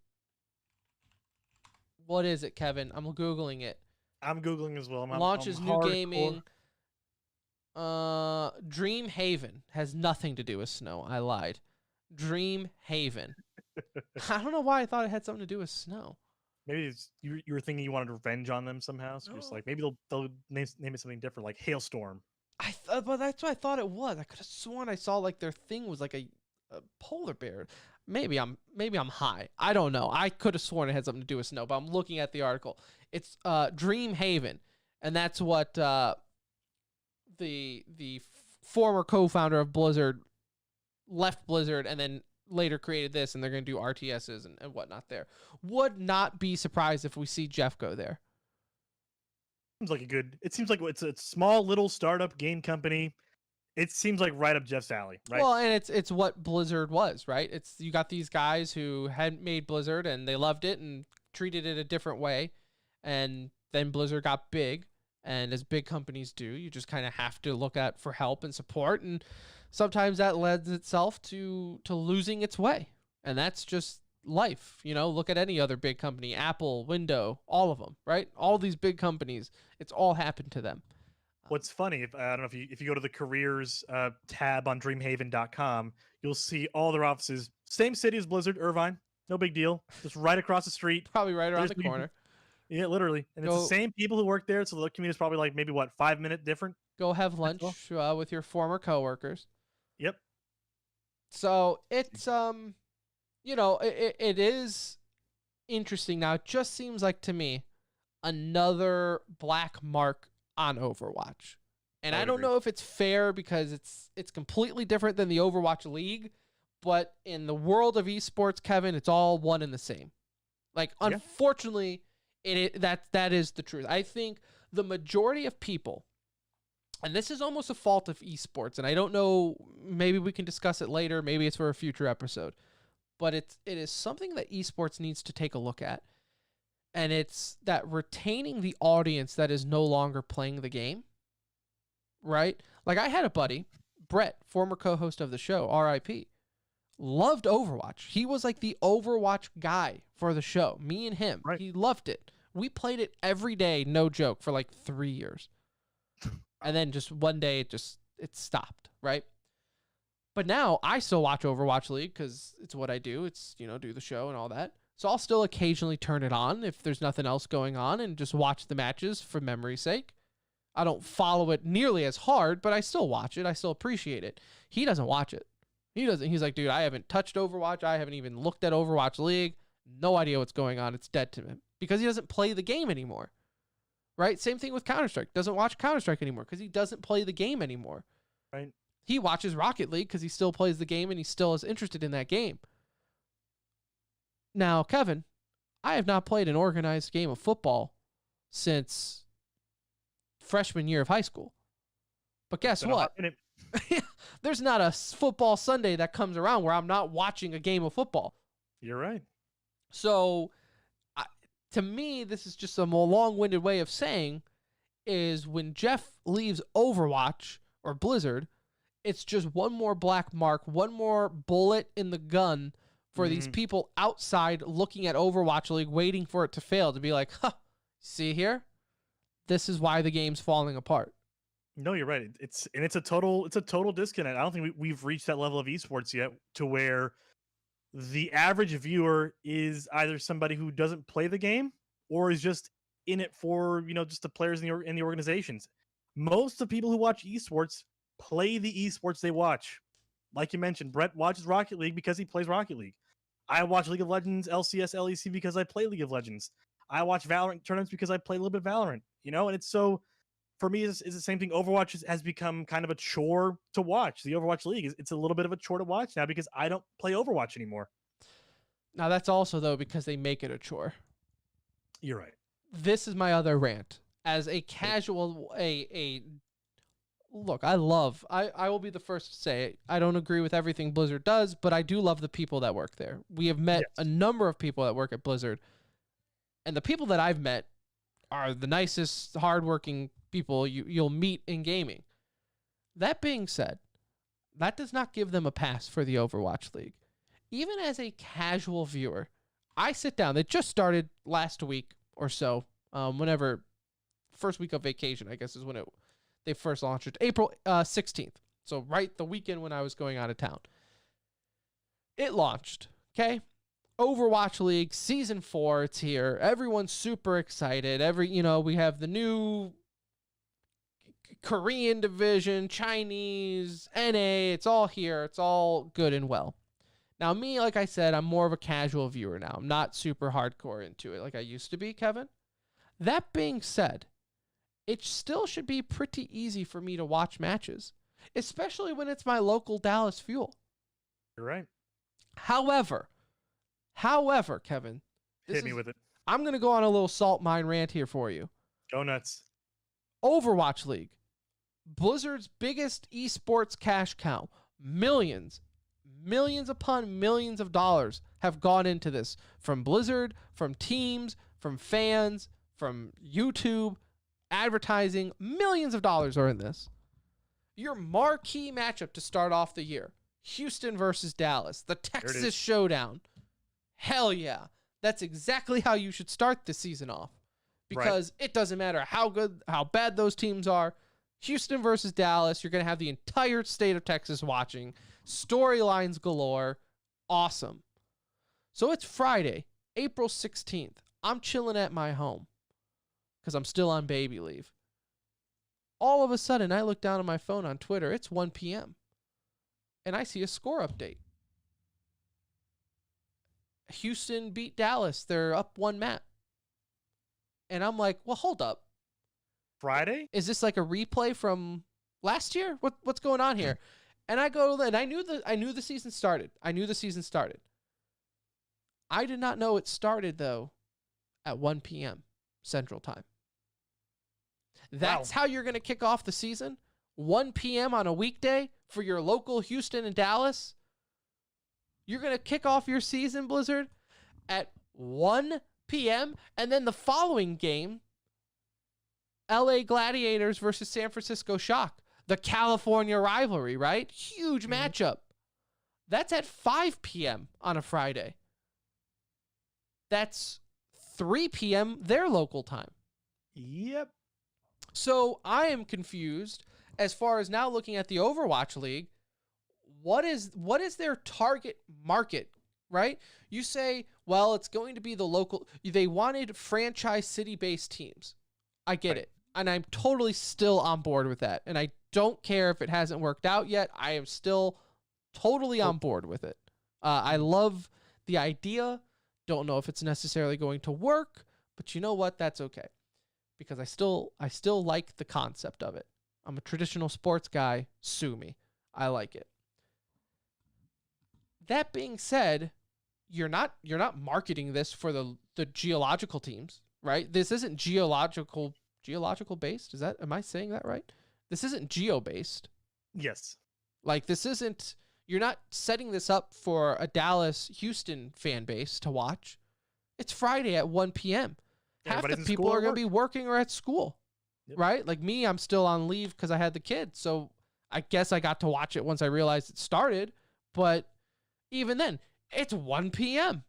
what is it, Kevin? I'm Googling it. I'm Googling as well. Launches new gaming. Dream Haven has nothing to do with snow. I lied. Dream Haven. I don't know why I thought it had something to do with snow. Maybe you were thinking you wanted revenge on them somehow. So just like maybe they'll name it something different, like Hailstorm. But that's what I thought it was. I could have sworn I saw like their thing was like a polar bear. Maybe I'm high. I don't know. I could have sworn it had something to do with snow, but I'm looking at the article. It's Dream Haven, and that's what the former co-founder of Blizzard left Blizzard and then later created this, and they're going to do RTSs and whatnot there. Would not be surprised if we see Jeff go there. It seems like it's a small little startup game company. It seems like right up Jeff's alley, right? Well, and it's what Blizzard was, right? It's you got these guys who had made Blizzard and they loved it and treated it a different way, and then Blizzard got big, and as big companies do, you just kind of have to look at for help and support, and sometimes that lends itself to losing its way, and that's just life. Look at any other big company, Apple, Windows, all of them, right? All these big companies, it's all happened to them. What's funny, I don't know if you go to the careers tab on dreamhaven.com, you'll see all their offices, same city as Blizzard, Irvine, no big deal, just right across the street. Probably right around the corner. Yeah, literally. And it's the same people who work there, so the commute is probably like maybe 5-minute different. Go have lunch with your former coworkers. Yep. So it's it is interesting now. It just seems like to me another black mark on Overwatch. And I don't know if it's fair because it's completely different than the Overwatch League, but in the world of esports, Kevin, it's all one and the same. Like, unfortunately, that is the truth. I think the majority of people, and this is almost a fault of esports, and I don't know, maybe we can discuss it later, maybe it's for a future episode, but it is something that esports needs to take a look at. And it's that retaining the audience that is no longer playing the game, right? Like I had a buddy, Brett, former co-host of the show, RIP, loved Overwatch. He was like the Overwatch guy for the show, me and him. Right. He loved it. We played it every day, no joke, for like 3 years. And then just one day it stopped, right? But now I still watch Overwatch League because it's what I do. It's, do the show and all that. So I'll still occasionally turn it on if there's nothing else going on and just watch the matches for memory's sake. I don't follow it nearly as hard, but I still watch it. I still appreciate it. He doesn't watch it. He doesn't. He's like, dude, I haven't touched Overwatch. I haven't even looked at Overwatch League. No idea what's going on. It's dead to him because he doesn't play the game anymore. Right? Same thing with Counter-Strike. Doesn't watch Counter-Strike anymore because he doesn't play the game anymore. Right. He watches Rocket League because he still plays the game and he still is interested in that game. Now, Kevin, I have not played an organized game of football since freshman year of high school. But guess what? There's not a football Sunday that comes around where I'm not watching a game of football. You're right. So, to me, this is just a more long-winded way of saying is when Jeff leaves Overwatch or Blizzard, it's just one more black mark, one more bullet in the gun for these people outside looking at Overwatch League, waiting for it to fail, to be like, see here? This is why the game's falling apart. No, you're right. It's a total disconnect. I don't think we've reached that level of esports yet to where the average viewer is either somebody who doesn't play the game or is just in it for, just the players in the organizations. Most of the people who watch esports play the esports they watch. Like you mentioned, Brett watches Rocket League because he plays Rocket League. I watch League of Legends, LCS, LEC because I play League of Legends. I watch Valorant tournaments because I play a little bit of Valorant, and it's so, for me, it's the same thing. Overwatch has become kind of a chore to watch. The Overwatch League, it's a little bit of a chore to watch now because I don't play Overwatch anymore. Now, that's also, though, because they make it a chore. You're right. This is my other rant. As a casual, look, I will be the first to say I don't agree with everything Blizzard does, but I do love the people that work there. We have met a number of people that work at Blizzard, and the people that I've met are the nicest, hardworking people you'll meet in gaming. That being said, that does not give them a pass for the Overwatch League. Even as a casual viewer, I sit down. They just started last week or so, whenever first week of vacation, I guess is when they first launched it, April 16th. So right the weekend when I was going out of town. It launched, okay? Overwatch League Season 4, it's here. Everyone's super excited. We have the new Korean division, Chinese, NA, it's all here. It's all good and well. Now, me, like I said, I'm more of a casual viewer now. I'm not super hardcore into it like I used to be, Kevin. That being said, it still should be pretty easy for me to watch matches, especially when it's my local Dallas Fuel. You're right. However, Kevin, Hit me with it. I'm going to go on a little salt mine rant here for you. Go nuts. Overwatch League, Blizzard's biggest esports cash cow. Millions upon millions of dollars have gone into this from Blizzard, from teams, from fans, from YouTube, advertising. Millions of dollars are in this. Your marquee matchup to start off the year, Houston versus Dallas, the Texas Showdown. Hell yeah. That's exactly how you should start the season off. Because It doesn't matter how bad those teams are. Houston versus Dallas, you're going to have the entire state of Texas watching. Storylines galore. Awesome. So it's Friday, April 16th. I'm chilling at my home because I'm still on baby leave. All of a sudden, I look down on my phone on Twitter. It's 1 p.m. And I see a score update. Houston beat Dallas. They're up one map. And I'm like, well, hold up. Friday? Is this like a replay from last year? What's going on here? And I go, and I knew the season started. I did not know it started though at 1 p.m. Central Time. That's how you're going to kick off the season? 1 p.m. on a weekday for your local Houston and Dallas? You're going to kick off your season, Blizzard, at 1 p.m. and then the following game, LA Gladiators versus San Francisco Shock, the California rivalry, right? Huge matchup. That's at 5 p.m. on a Friday. That's 3 p.m. their local time. Yep. So I am confused as far as now looking at the Overwatch League. What is their target market, right? You say, well, it's going to be the local. They wanted franchise city-based teams. I get it. And I'm totally still on board with that. And I don't care if it hasn't worked out yet. I am still totally on board with it. I love the idea. Don't know if it's necessarily going to work, but you know what? That's okay. Because I still like the concept of it. I'm a traditional sports guy. Sue me. I like it. That being said, you're not marketing this for the geological teams, right? This isn't geological based. Am I saying that right? This isn't geo based. Yes. Like you're not setting this up for a Dallas Houston fan base to watch. It's Friday at 1 p.m. Half the people are going to be working or at school, right? Like me, I'm still on leave because I had the kids. So I guess I got to watch it once I realized it started. But even then, it's 1 p.m.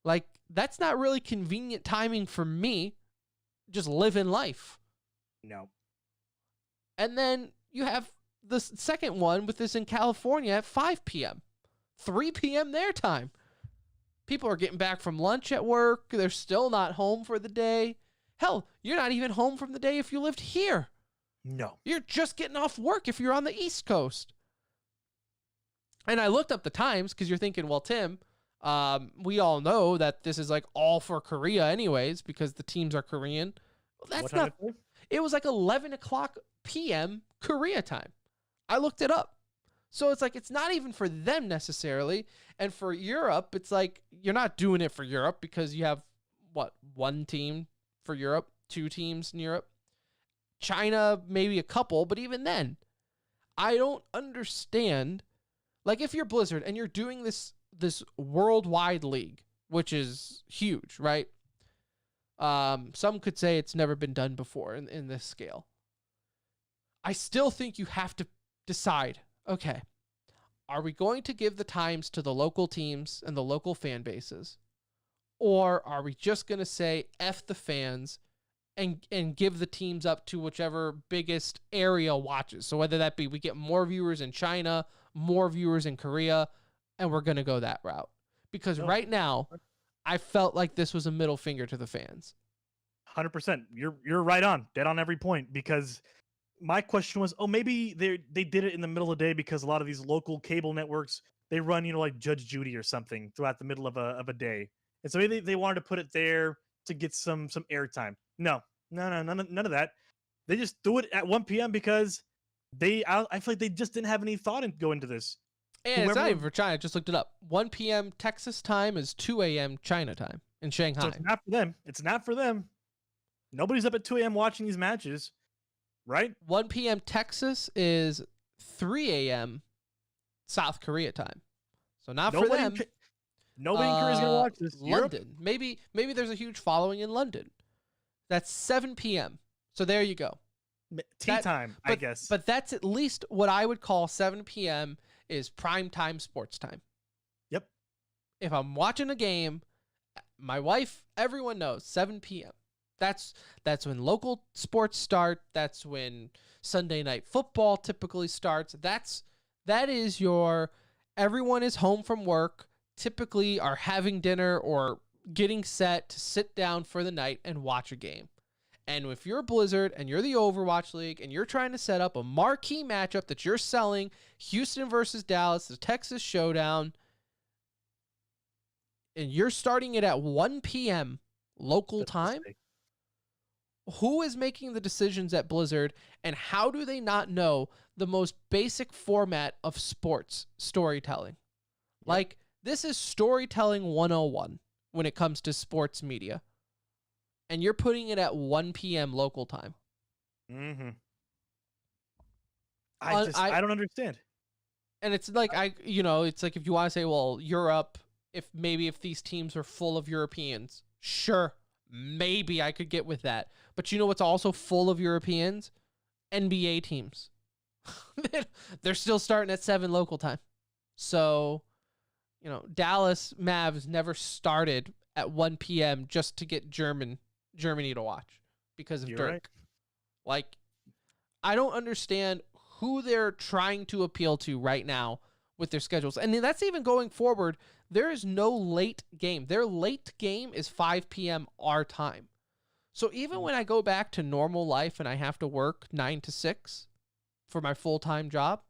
Like, that's not really convenient timing for me. Just living life. No. And then you have the second one with this in California at 5 p.m. 3 p.m. their time. People are getting back from lunch at work. They're still not home for the day. Hell, you're not even home from the day if you lived here. No. You're just getting off work if you're on the East Coast. And I looked up the times because you're thinking, well, Tim, we all know that this is like all for Korea anyways because the teams are Korean. Well, that's not. It was like 11 o'clock p.m. Korea time. I looked it up. So it's like it's not even for them necessarily. And for Europe, it's like you're not doing it for Europe because you have, one team for Europe, 2 teams in Europe. China, maybe a couple, but even then, I don't understand. Like if you're Blizzard and you're doing this worldwide league, which is huge, right? Some could say it's never been done before in this scale. I still think you have to decide, okay, are we going to give the times to the local teams and the local fan bases? Or are we just going to say F the fans and give the teams up to whichever biggest area watches? So whether that be we get more viewers in China, more viewers in Korea, and we're going to go that route. Because right now, I felt like this was a middle finger to the fans. 100%. You're right on. Dead on every point. Because my question was, oh, maybe they did it in the middle of the day because a lot of these local cable networks, they run, like Judge Judy or something throughout the middle of a day. And so maybe they wanted to put it there to get some airtime. No, none of that. They just do it at 1 p.m. because I feel like they just didn't have any thought and go into this. And it's not even for China. I just looked it up. 1 p.m. Texas time is 2 a.m. China time in Shanghai. So it's not for them. It's not for them. Nobody's up at 2 a.m. watching these matches, right? 1 p.m. Texas is 3 a.m. South Korea time. So not for them. Nobody in Korea is going to watch this. London. Maybe there's a huge following in London. That's 7 p.m. So there you go. Tea time, I guess. But that's at least what I would call 7 p.m. is prime time sports time. Yep. If I'm watching a game, my wife, everyone knows 7 p.m. That's when local sports start. That's when Sunday night football typically starts. That is your everyone is home from work, typically are having dinner or getting set to sit down for the night and watch a game. And if you're Blizzard and you're the Overwatch League and you're trying to set up a marquee matchup that you're selling, Houston versus Dallas, the Texas Showdown, and you're starting it at 1 p.m. local time, who is making the decisions at Blizzard, and how do they not know the most basic format of sports storytelling? Yep. Like, this is storytelling 101 when it comes to sports media. And you're putting it at 1 p.m. local time. Mm-hmm. I don't understand. And it's like, it's like if you want to say, well, Europe, if these teams are full of Europeans, sure, maybe I could get with that. But you know what's also full of Europeans? NBA teams. They're still starting at 7 local time. So, Dallas Mavs never started at 1 p.m. just to get Germany to watch because of Dirk. Right. Like, I don't understand who they're trying to appeal to right now with their schedules. And that's even going forward. There is no late game. Their late game is 5 p.m. our time. So even when I go back to normal life and I have to work 9 to 6 for my full-time job,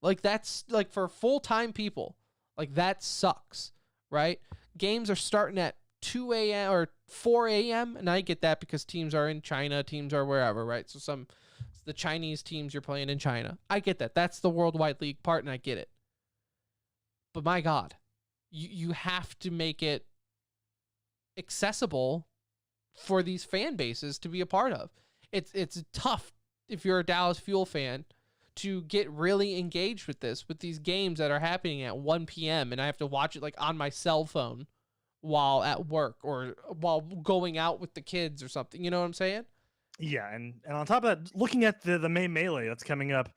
like that's like for full-time people, like that sucks, right? Games are starting at 2 a.m. or 4 a.m. And I get that because teams are in China, teams are wherever, right? So the Chinese teams you're playing in China. I get that. That's the worldwide league part, and I get it. But my God, you have to make it accessible for these fan bases to be a part of. It's tough if you're a Dallas Fuel fan to get really engaged with these games that are happening at 1 p.m. and I have to watch it like on my cell phone while at work or while going out with the kids or something. You know what I'm saying? Yeah, and on top of that, looking at the May Melee that's coming up,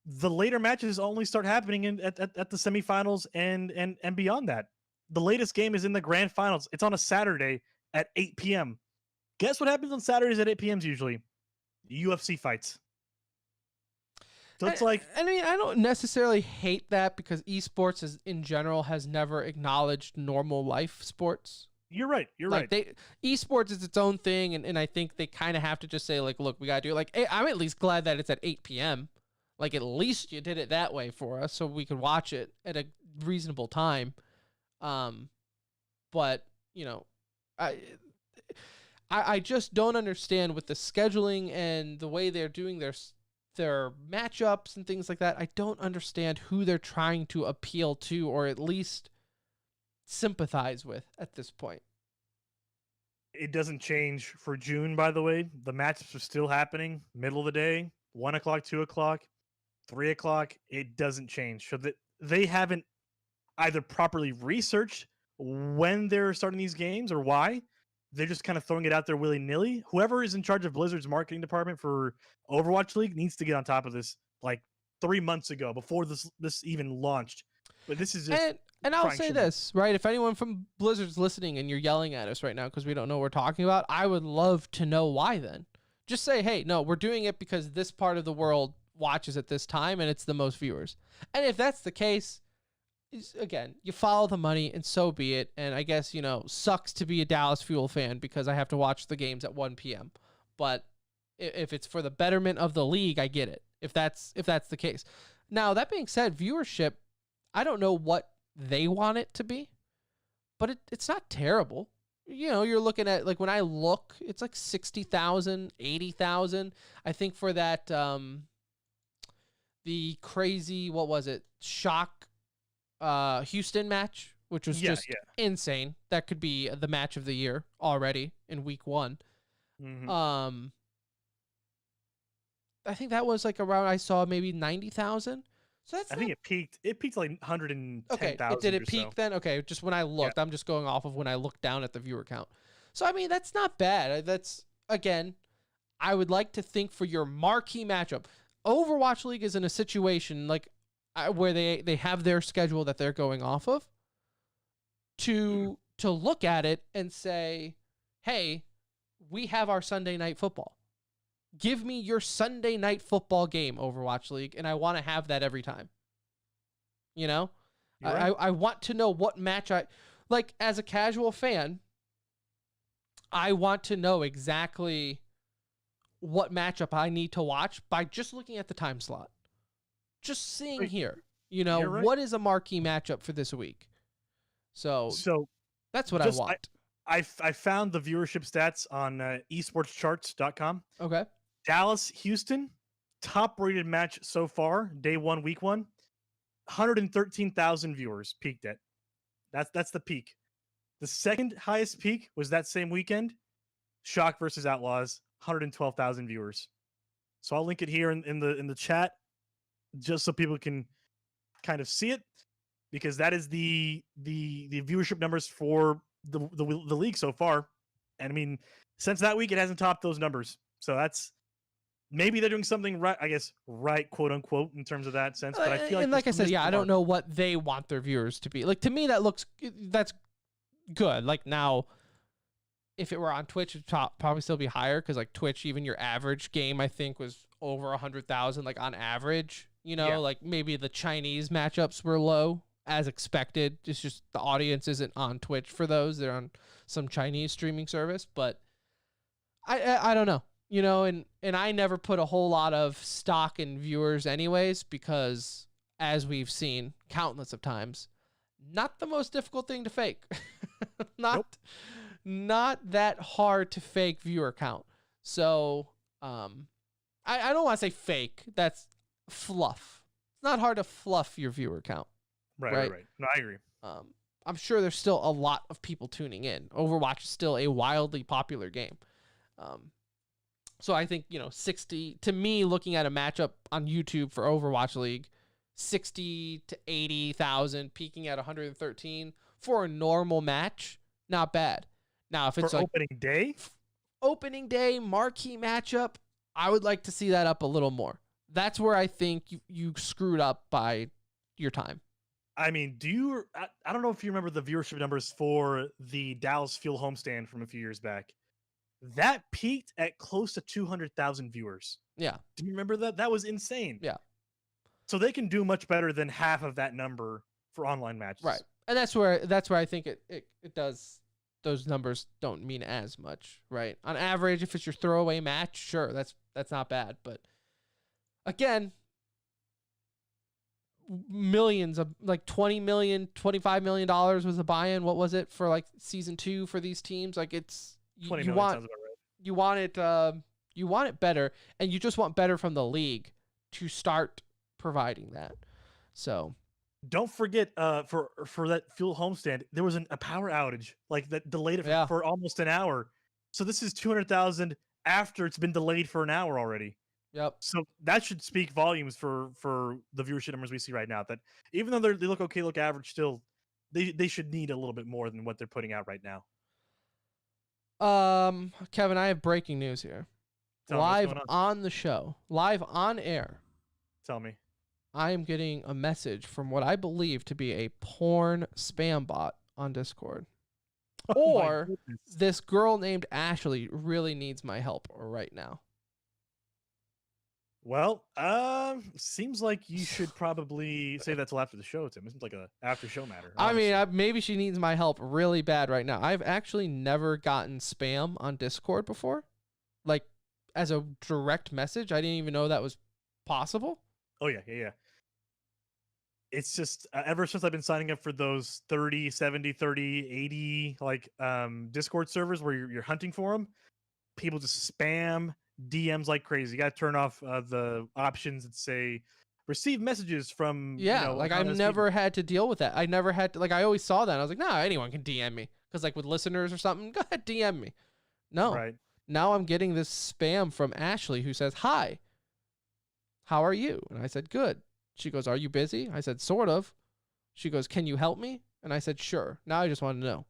the later matches only start happening at the semifinals and beyond that. The latest game is in the grand finals. It's on a Saturday at 8 p.m. Guess what happens on Saturdays at 8 p.m. usually? UFC fights. So it's I don't necessarily hate that because esports in general has never acknowledged normal life sports. You're right. Esports is its own thing, and I think they kind of have to just say, like, look, we got to do it. Like, hey, I'm at least glad that it's at 8 p.m. Like, at least you did it that way for us so we could watch it at a reasonable time. But, I just don't understand with the scheduling and the way they're doing their matchups and things like that. I don't understand who they're trying to appeal to or at least sympathize with at this point. It doesn't change for June, by the way. The matchups are still happening, middle of the day, 1 o'clock, 2 o'clock, 3 o'clock. It doesn't change. So that they haven't either properly researched when they're starting these games or why. They're just kind of throwing it out there willy-nilly. Whoever is in charge of Blizzard's marketing department for Overwatch League needs to get on top of this like 3 months ago before this even launched. But this is just... And I'll say this, right? If anyone from Blizzard's listening and you're yelling at us right now because we don't know what we're talking about, I would love to know why then. Just say, hey, no, we're doing it because this part of the world watches at this time and it's the most viewers. And if that's the case, again, you follow the money and so be it. And I guess, sucks to be a Dallas Fuel fan because I have to watch the games at 1 p.m. But If it's for the betterment of the league, I get it. If that's the case. Now, that being said, viewership, I don't know what they want it to be, but it's not terrible. You know, you're looking at, like, when I look, it's like 60,000, 80,000. I think for that, the crazy, what was it? Shock Houston match, which was just insane. That could be the match of the year already in week 1. Mhm. I think that was like around, I saw maybe 90,000. So that's I think it peaked like 110,000. okay. Did it peak then? Okay, just when I looked, I'm just going off of when I looked down at the viewer count. So I mean, that's not bad. That's, again, I would like to think for your marquee matchup, Overwatch League is in a situation like where they have their schedule that they're going off of to look at it and say, hey, we have our Sunday night football. Give me your Sunday night football game, Overwatch League, and I want to have that every time. You know? Right. I want to know what match like, as a casual fan, I want to know exactly what matchup I need to watch by just looking at the time slot. Just seeing here, you know, You're right. what is a marquee matchup for this week? So that's what I want. I found the viewership stats on esportscharts.com. Okay. Dallas, Houston, top rated match so far, day 1, week 1, 113,000 viewers peaked at. That's the peak. The second highest peak was that same weekend, Shock versus Outlaws, 112,000 viewers. So I'll link it here in the chat, just so people can kind of see it, because that is the viewership numbers for the league so far. And I mean, since that week, it hasn't topped those numbers. So that's, maybe they're doing something right, I guess, right, quote unquote, in terms of that sense. But I feel like, and like I said, I don't know what they want their viewers to be. Like, to me, that's good. Like, now, if it were on Twitch, it'd probably still be higher, because like Twitch, even your average game, I think, was over 100,000, like on average. You know, like maybe the Chinese matchups were low as expected. It's just the audience isn't on Twitch for those; they're on some Chinese streaming service. But I don't know. You know, and I never put a whole lot of stock in viewers anyways, because as we've seen countless of times, not the most difficult thing to fake. Not that hard to fake viewer count. So I don't want to say fake. That's fluff. It's not hard to fluff your viewer count. Right. No, I agree. I'm sure there's still a lot of people tuning in. Overwatch is still a wildly popular game. So I think, 60, to me, looking at a matchup on YouTube for Overwatch League, 60 to 80,000, peaking at 113 for a normal match, not bad. Now, if it's for like opening day, marquee matchup, I would like to see that up a little more. That's where I think you screwed up by your time. I mean, I don't know if you remember the viewership numbers for the Dallas Fuel homestand from a few years back. That peaked at close to 200,000 viewers. Yeah. Do you remember that? That was insane. Yeah. So they can do much better than half of that number for online matches. Right. And that's where I think it does. Those numbers don't mean as much, right? On average, if it's your throwaway match, sure, that's not bad. But again, millions of, like, $20 million, $25 million was the buy-in. What was it for, like, season 2 for these teams? Like, it's, you want sounds about right. You want it better, and you just want better from the league to start providing that. So don't forget, for that Fuel homestand, there was a power outage, like, that delayed it for almost an hour. So this is 200,000 after it's been delayed for an hour already. Yep. So that should speak volumes for the viewership numbers we see right now. That even though they look okay, look average, still they should need a little bit more than what they're putting out right now. Kevin, I have breaking news here. Live on the show, live on air. Tell me. I am getting a message from what I believe to be a porn spam bot on Discord. Or this girl named Ashley really needs my help right now. Well, seems like you should probably say that till after the show, Tim. It seems like a after show matter. Honestly. I mean, maybe she needs my help really bad right now. I've actually never gotten spam on Discord before, like, as a direct message. I didn't even know that was possible. Oh yeah. It's just ever since I've been signing up for those 30, 70, 30, 80 like Discord servers where you're hunting for them, people just spam DMs like crazy. You got to turn off the options that say receive messages from Yeah, like I've anonymous never people. had to deal with that. I never had to, like, I always saw that. And I was like, nah, anyone can DM me. Because like with listeners or something, go ahead, DM me. No. Right. Now I'm getting this spam from Ashley who says, hi, how are you? And I said, good. She goes, are you busy? I said, sort of. She goes, can you help me? And I said, sure. Now I just want to know.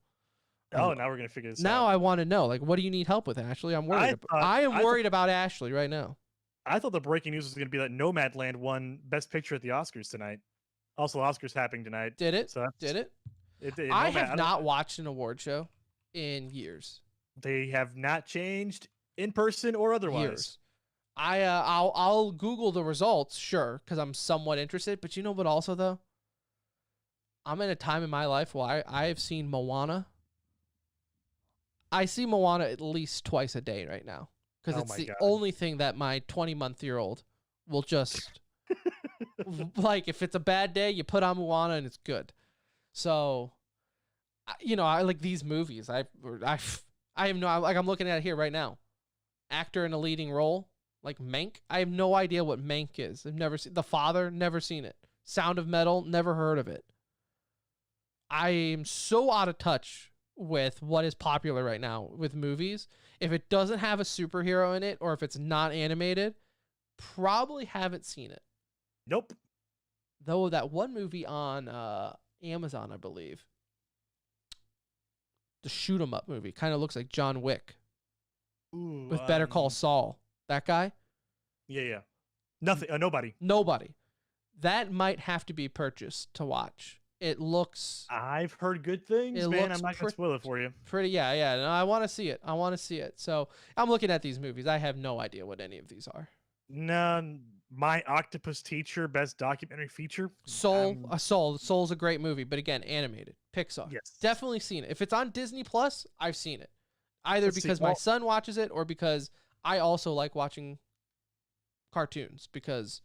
Oh, now we're gonna figure this out. Now I want to know, like, what do you need help with, Ashley? I'm worried. I am worried about Ashley right now. I thought the breaking news was going to be that Nomad Land won Best Picture at the Oscars tonight. Also, Oscars happening tonight. Did it? So Did it? It did. I Nomad, have not watched an award show in years. They have not changed in person or otherwise. Years. I'll Google the results, sure, because I'm somewhat interested. But you know what? Also, though, I'm in a time in my life where I have seen Moana. I see Moana at least twice a day right now because it's the only thing that my 20-month-old will just like. If it's a bad day, you put on Moana and it's good. So, you know, I like these movies. I have no, like, I'm looking at it here right now. Actor in a leading role, like Mank. I have no idea what Mank is. I've never seen The Father, never seen it. Sound of Metal, never heard of it. I am so out of touch with what is popular right now with movies. If it doesn't have a superhero in it or if it's not animated, probably haven't seen it. Nope. Though that one movie on Amazon, I believe, the shoot 'em up movie, kind of looks like John Wick. Ooh, with Better Call Saul. That guy? Yeah. Nothing. Nobody. Nobody. That might have to be purchased to watch. It looks... I've heard good things, man. I'm not going to spoil it for you. Pretty, yeah. No, I want to see it. So I'm looking at these movies. I have no idea what any of these are. No, My Octopus Teacher, best documentary feature. Soul's a great movie, but again, animated. Pixar. Yes. Definitely seen it. If it's on Disney Plus, I've seen it. Either because my son watches it or because I also like watching cartoons because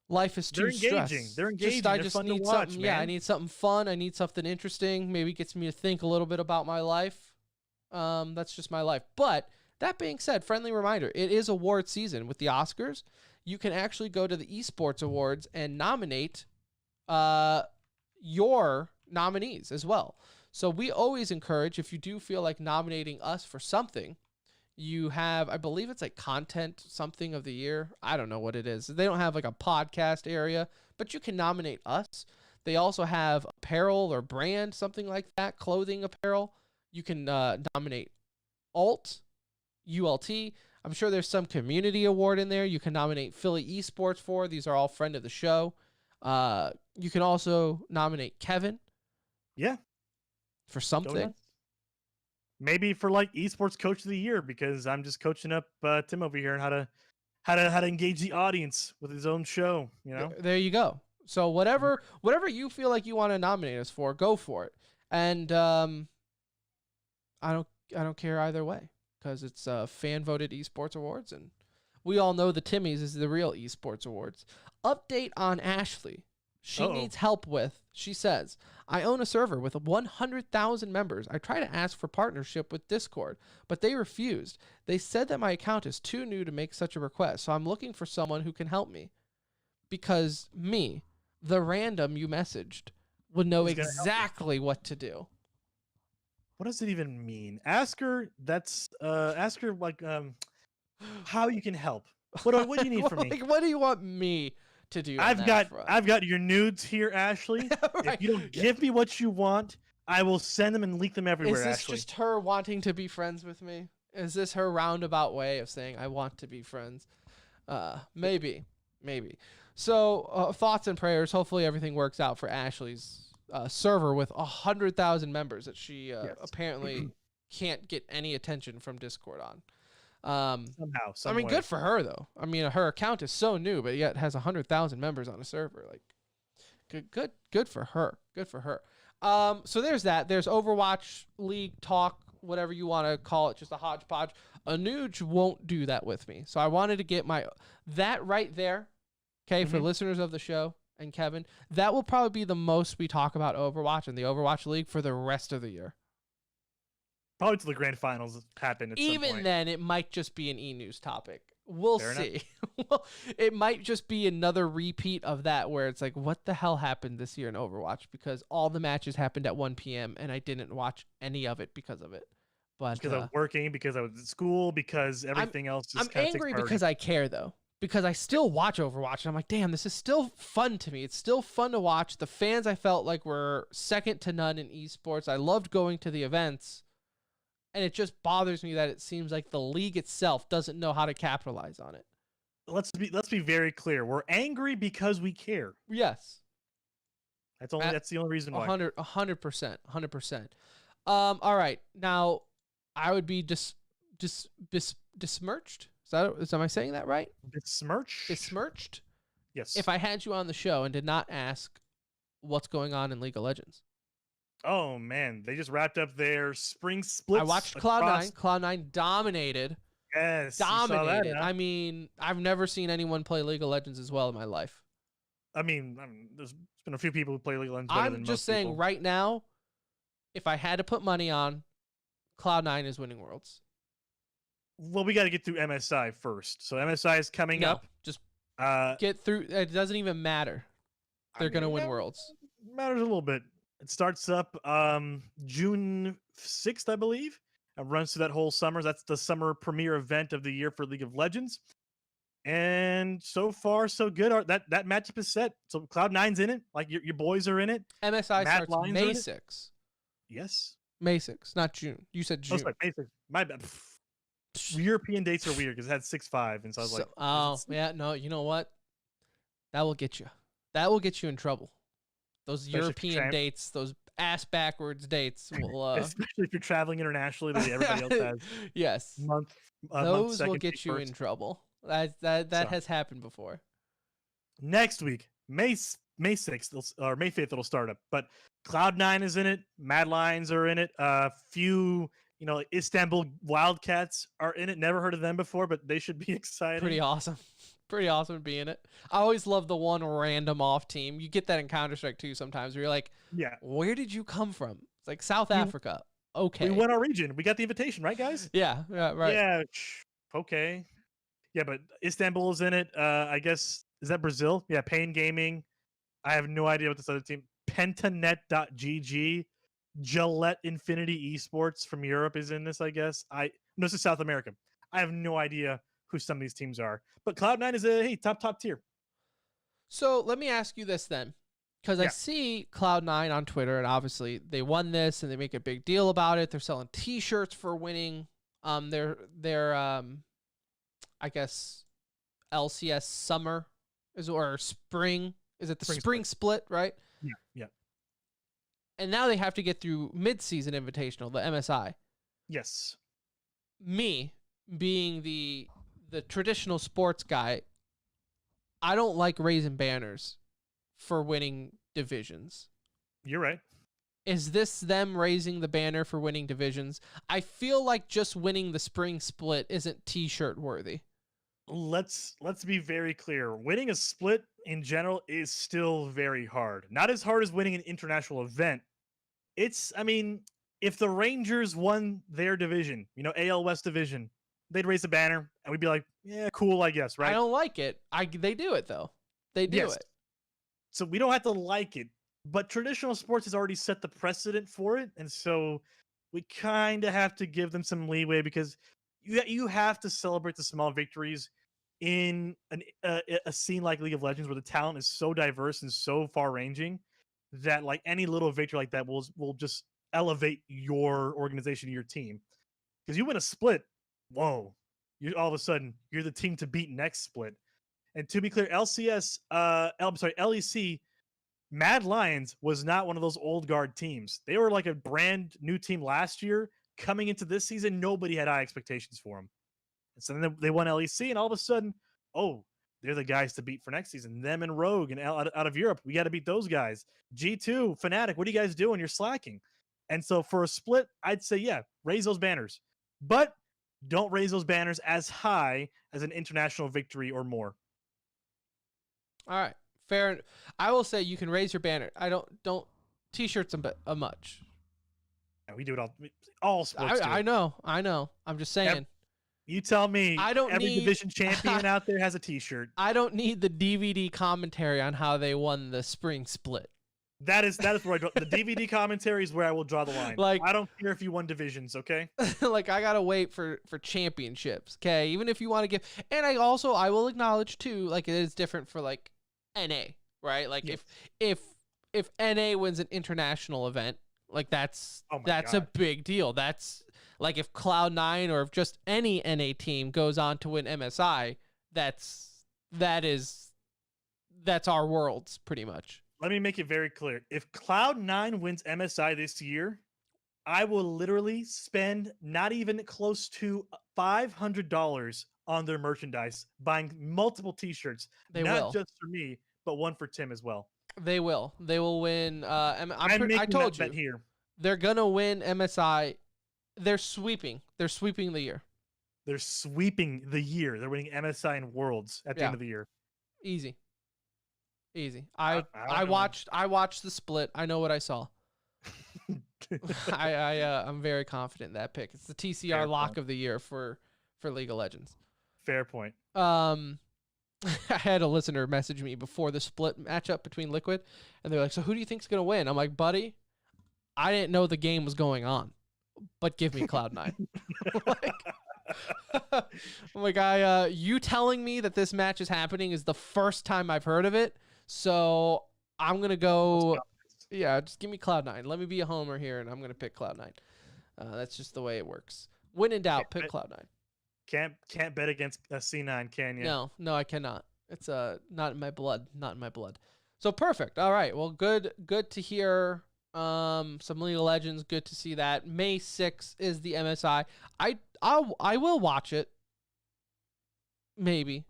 life is too stressful. They're engaging. I They're just fun need to watch, something. man. Yeah, I need something fun. I need something interesting. Maybe gets me to think a little bit about my life. That's just my life. But that being said, friendly reminder, it is award season with the Oscars. You can actually go to the Esports Awards and nominate your nominees as well. So we always encourage, if you do feel like nominating us for something, you have, I believe it's like content something of the year. I don't know what it is. They don't have like a podcast area, but you can nominate us. They also have apparel or brand, something like that, clothing apparel. You can nominate OWL2. I'm sure there's some community award in there. You can nominate Philly Esports for. These are all friend of the show. You can also nominate Kevin. Yeah. For something. Maybe for like esports coach of the year, because I'm just coaching up Tim over here on how to engage the audience with his own show, you know? There you go. So whatever you feel like you want to nominate us for, go for it. And I don't care either way, because it's fan voted Esports Awards, and we all know the Timmys is the real Esports Awards. Update on Ashley. She needs help with, she says, I own a server with 100,000 members. I try to ask for partnership with Discord, but they refused. They said that my account is too new to make such a request, so I'm looking for someone who can help me. Because me, the random you messaged, would know exactly what to do. What does it even mean? Ask her like how you can help. What do you need from me? Like, what do you want me to do? I've got your nudes here, Ashley. Right. If you don't give me what you want, I will send them and leak them everywhere. Is this Ashley. just her wanting to be friends with me? Is this her roundabout way of saying I want to be friends? Maybe. So thoughts and prayers. Hopefully everything works out for Ashley's server with 100,000 members that she apparently can't get any attention from Discord on. Somehow, I mean, good for her though. I mean, her account is so new, but yet has 100,000 members on a server. Like, good for her. Good for her. So there's that. There's Overwatch League talk, whatever you want to call it, just a hodgepodge. Anuj won't do that with me. So I wanted to get that right there, okay, for listeners of the show and Kevin, that will probably be the most we talk about Overwatch and the Overwatch League for the rest of the year. Probably till the grand finals happen at some point. Even then, it might just be an e-news topic. We'll Fair see. Well, it might just be another repeat of that where it's like, what the hell happened this year in Overwatch? Because all the matches happened at 1 p.m. and I didn't watch any of it because of it. But because I was working, because I was at school, because everything else just I'm angry because I care, though. Because I still watch Overwatch, and I'm like, damn, this is still fun to me. It's still fun to watch. The fans, I felt like, were second to none in esports. I loved going to the events. And it just bothers me that it seems like the league itself doesn't know how to capitalize on it. Let's be very clear. We're angry because we care. Yes. That's the only reason why. 100%. All right. Now, I would be besmirched. Am I saying that right? Besmirched? Yes. If I had you on the show and did not ask what's going on in League of Legends. Oh, man. They just wrapped up their spring splits. I watched Cloud9. Cloud9 dominated. Yes. Dominated. You saw that, huh? I mean, I've never seen anyone play League of Legends as well in my life. I mean, there's been a few people who play League of Legends better than I'm most just saying people. right now, if I had to put money on, Cloud9 is winning Worlds. Well, we got to get through MSI first. So MSI is coming up. Just get through. It doesn't even matter. They're going to win Worlds. Matters a little bit. It starts up June 6th, I believe. It runs through that whole summer. That's the summer premiere event of the year for League of Legends. And so far, so good. That matchup is set. So Cloud9's in it. Like your boys are in it. MSI Mad starts Lions May are in it. 6th. Yes. May 6th, not June. You said June. Oh, sorry, May 6th. My bad. European dates are weird because it had 6-5, and so I was like, "Oh, yeah, no, you know what? That will get you. That will get you in trouble. Those Especially European dates, those ass backwards dates will especially if you're traveling internationally the way everybody else has. Yes. Those will get you in trouble. That has happened before. Next week, May 6th or May 5th, it'll start up. But Cloud9 is in it. Mad Lions are in it. Few, like Istanbul Wildcats are in it. Never heard of them before, but they should be exciting. Pretty awesome. Pretty awesome to be in it. I always love the one random off team. You get that in Counter-Strike too sometimes where you're like, yeah, where did you come from? It's like South Africa. Okay. We won our region. We got the invitation, right, guys? Yeah, right. Yeah, okay. Yeah, but Istanbul is in it. I guess, is that Brazil? Yeah, Pain Gaming. I have no idea what this other team. Pentanet.gg. Gillette Infinity Esports from Europe is in this, I guess. No, this is South America. I have no idea who some of these teams are. But Cloud9 is top tier. So let me ask you this then. Because I see Cloud9 on Twitter, and obviously they won this, and they make a big deal about it. They're selling T-shirts for winning. Their I guess LCS summer or spring. Is it the spring split, right? Yeah. And now they have to get through mid-season invitational, the MSI. Yes. Me being the traditional sports guy, I don't like raising banners for winning divisions. You're right. Is this them raising the banner for winning divisions? I feel like just winning the spring split isn't T-shirt worthy. Let's be very clear. Winning a split in general is still very hard. Not as hard as winning an international event. If the Rangers won their division, AL West division, they'd raise a banner and we'd be like, yeah, cool, I guess, right? I don't like it. They do it though. They do it. So we don't have to like it, but traditional sports has already set the precedent for it, and so we kind of have to give them some leeway because you have to celebrate the small victories in a scene like League of Legends where the talent is so diverse and so far-ranging that like any little victory like that will just elevate your organization, your team. Because you win a split, whoa, all of a sudden you're the team to beat next split. And to be clear, LEC, Mad Lions was not one of those old guard teams. They were like a brand new team last year. Coming into this season, nobody had high expectations for them. And so then they won LEC, and all of a sudden, they're the guys to beat for next season. Them and Rogue and out of Europe, we got to beat those guys. G2, Fnatic, what are you guys doing? You're slacking. And so for a split, I'd say, raise those banners. But don't raise those banners as high as an international victory or more. All right, fair. I will say you can raise your banner. I don't t-shirts a much. Yeah, we do it all sports. I know. I'm just saying. You tell me. I don't every need division champion out there has a T-shirt. I don't need the DVD commentary on how they won the spring split. That is where I draw the DVD commentary is where I will draw the line. Like, I don't care if you won divisions, okay? Like, I gotta wait for championships, okay? Even if you want to give, and I will acknowledge too, like, it is different for like NA, right? Like, Yes. if NA wins an international event, like that's Oh my a God. big deal. That's like if Cloud9 or if just any NA team goes on to win MSI, that's our worlds pretty much. Let me make it very clear. If Cloud9 wins MSI this year, I will literally spend not even close to $500 on their merchandise, buying multiple T-shirts. They not will. just for me, but one for Tim as well. They will win. I making told that you bet here. they're gonna win MSI. They're sweeping the year. They're sweeping the year. They're winning MSI and Worlds at the end of the year. Easy. I don't know. I watched the split. I know what I saw. I'm very confident in that pick. It's the TCR Fair lock point. of the year for League of Legends. Fair point. I had a listener message me before the split matchup between Liquid, and they're like, "So who do you think's gonna win?" I'm like, "Buddy, I didn't know the game was going on, but give me Cloud9." I'm like, you telling me that this match is happening is the first time I've heard of it, so I'm gonna go. Yeah, just give me Cloud9. Let me be a homer here, and I'm gonna pick Cloud9. That's just the way it works. When in doubt, pick Cloud9. Can't bet against a C9, can you? No, I cannot. It's not in my blood. Not in my blood. So perfect. All right. Well, good to hear. Some League of Legends. Good to see that. May 6th is the MSI. I will watch it. Maybe.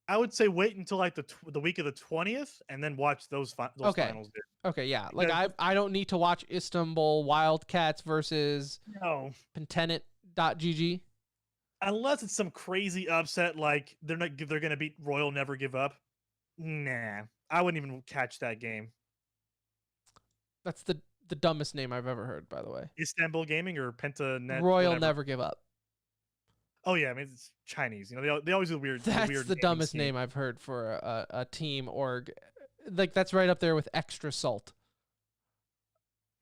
I would say wait until like the week of the 20th and then watch those finals there. Okay, yeah. Like Yeah. I don't need to watch Istanbul Wildcats versus No. Pentenet.gg. Unless it's some crazy upset like they're going to beat Royal Never Give Up. Nah. I wouldn't even catch that game. That's the dumbest name I've ever heard, by the way. Istanbul Gaming or Pentanet Royal whatever. Never Give Up. Oh yeah, I mean it's Chinese. You know they always do weird. That's weird the naming dumbest scheme. name I've heard for a team org. Like that's right up there with Extra Salt.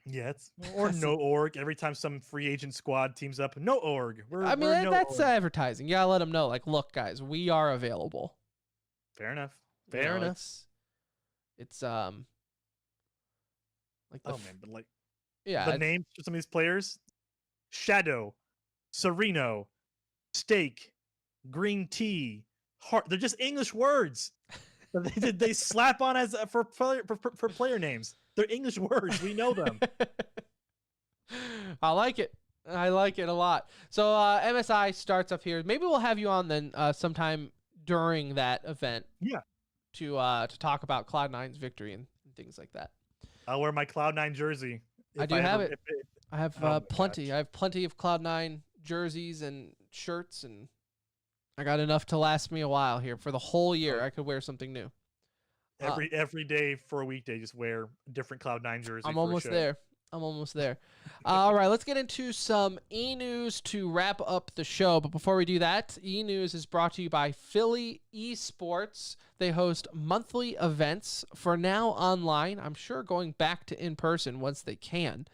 Yeah, or no org. Every time some free agent squad teams up, no org. We're no that's org. advertising. Yeah, let them know. Like, look, guys, we are available. Fair enough. Fair enough. It's like the Oh man, but like yeah, the names for some of these players: Shadow, Sereno, Steak, Green Tea, Heart. They're just English words. they slap on as for player names. They're English words. We know them. I like it. I like it a lot. So MSI starts up here. Maybe we'll have you on then sometime during that event. Yeah. To talk about Cloud9's victory and things like that. I'll wear my Cloud9 jersey. I do have it. I have Oh my plenty. gosh. I have plenty of Cloud9 jerseys and shirts, and I got enough to last me a while here. For the whole year, I could wear something new. Every day for a weekday, just wear a different Cloud9 jersey. I'm for a almost show. there. I'm almost there. All right, let's get into some e-news to wrap up the show. But before we do that, e-news is brought to you by Philly Esports. They host monthly events, for now online. I'm sure going back to in-person once they can.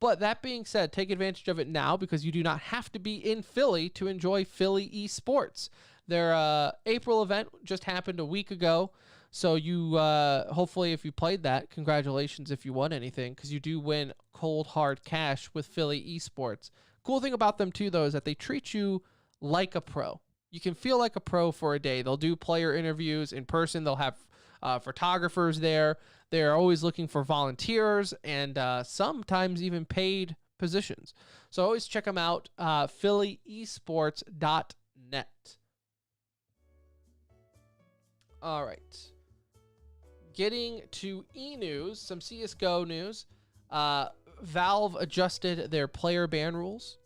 But that being said, take advantage of it now because you do not have to be in Philly to enjoy Philly Esports. Their April event just happened a week ago. So you, hopefully if you played that, congratulations if you won anything, because you do win cold hard cash with Philly Esports. Cool thing about them too, though, is that they treat you like a pro. You can feel like a pro for a day. They'll do player interviews in person. They'll have photographers there. They're always looking for volunteers and sometimes even paid positions. So always check them out, phillyesports.net. All right. Getting to e-news, some CSGO news. Valve adjusted their player ban rules.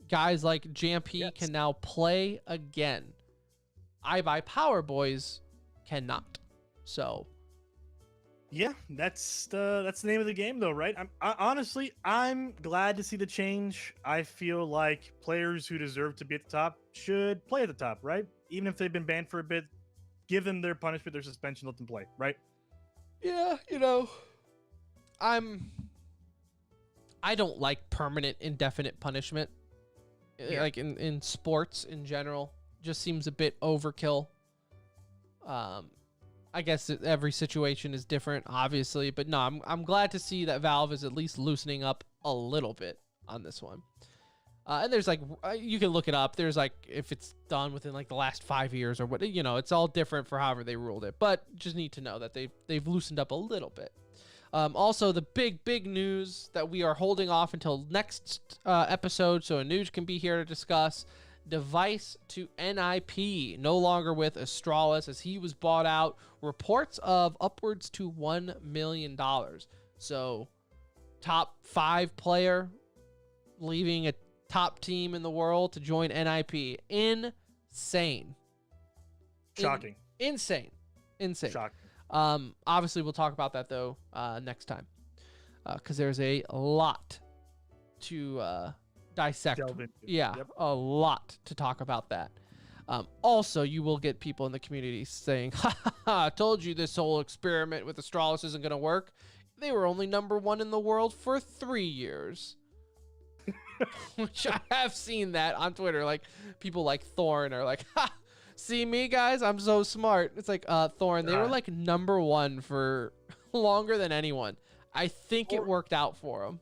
Guys like Jampy Yes. can now play again. Power Boys cannot. So Yeah, that's the name of the game, though, right? Honestly, I'm glad to see the change. I feel like players who deserve to be at the top should play at the top, right? Even if they've been banned for a bit, give them their punishment, their suspension, let them play, right? yeah, I don't like permanent indefinite punishment. Yeah. Like in sports in general, just seems a bit overkill. I guess every situation is different, obviously, but no, I'm glad to see that Valve is at least loosening up a little bit on this one. And there's like, you can look it up. There's like, if it's done within like the last 5 years or what, it's all different for however they ruled it. But just need to know that they've loosened up a little bit. Also, the big news that we are holding off until next episode, so Anuj can be here to discuss. Device to NIP, no longer with Astralis as he was bought out. Reports of upwards to $1 million. So, top 5 player leaving a top team in the world to join NIP. Insane. Shocking. Insane. Shocking. Obviously, we'll talk about that though next time because there's a lot to dissect. Delve into. Yeah, Yep. a lot to talk about that. Also, you will get people in the community saying, I told you this whole experiment with Astralis isn't going to work. They were only number 1 in the world for 3 years. Which I have seen that on Twitter. Like, people like Thorn are like, ha! See me, guys? I'm so smart. It's like, Thorn, they were like number 1 for longer than anyone. I think it worked out for them.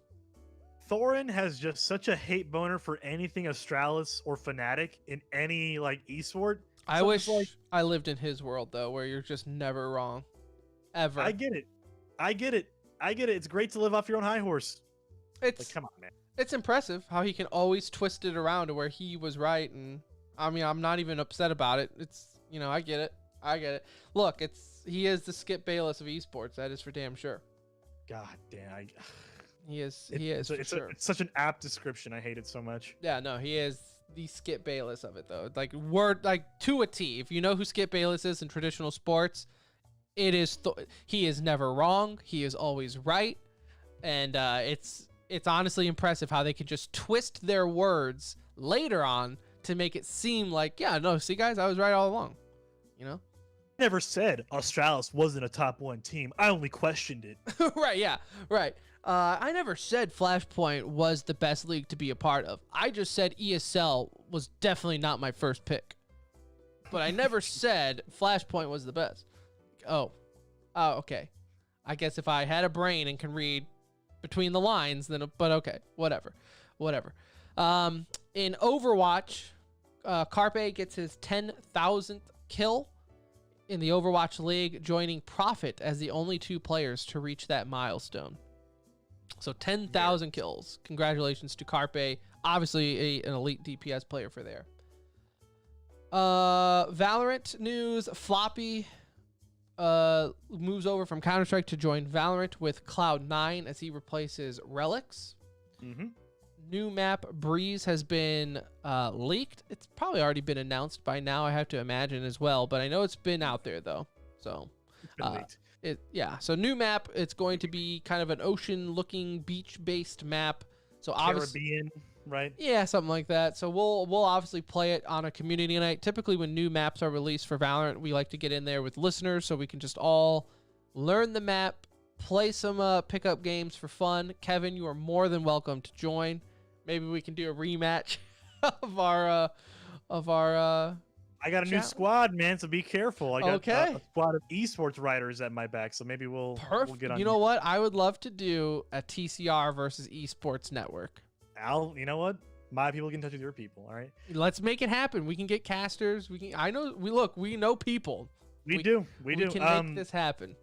Thorin has just such a hate boner for anything Astralis or Fnatic in any like esport. I So wish it's I lived in his world though, where you're just never wrong, ever. I get it. It's great to live off your own high horse. Like, It's come on, man. it's impressive how he can always twist it around to where he was right, and I mean I'm not even upset about it. It's I get it. Look, he is the Skip Bayless of esports. That is for damn sure. God damn. He is. It's such an apt description. I hate it so much. Yeah, no, he is the Skip Bayless of it though. Like word, like to a T. If you know who Skip Bayless is in traditional sports, it is. He is never wrong. He is always right, and it's honestly impressive how they can just twist their words later on to make it seem like, yeah, no, see guys, I was right all along. I never said Astralis wasn't a top 1 team. I only questioned it. Right? Yeah. Right. I never said Flashpoint was the best league to be a part of. I just said ESL was definitely not my first pick. But I never said Flashpoint was the best. Oh, okay. I guess if I had a brain and can read between the lines, then, but okay, whatever. In Overwatch, Carpe gets his 10,000th kill in the Overwatch League, joining Profit as the only 2 players to reach that milestone. So 10,000 kills. Congratulations to Carpe. Obviously an elite DPS player for there. Valorant news. Floppy moves over from Counter-Strike to join Valorant with Cloud9 as he replaces Relics. Mm-hmm. New map Breeze has been leaked. It's probably already been announced by now, I have to imagine as well, but I know it's been out there though. So It's been leaked. So new map, it's going to be kind of an ocean-looking, beach-based map. So obviously, Caribbean, right? yeah, something like that. So we'll obviously play it on a community night. Typically, when new maps are released for Valorant, we like to get in there with listeners so we can just all learn the map, play some pickup games for fun. Kevin, you are more than welcome to join. Maybe we can do a rematch of our I got a new squad, man, so be careful. I got a squad of esports writers at my back, so maybe we'll get on. You know what? I would love to do a TCR versus esports network. You know what? My people get in touch with your people, all right? Let's make it happen. We can get casters. We know people. We do. We can make this happen.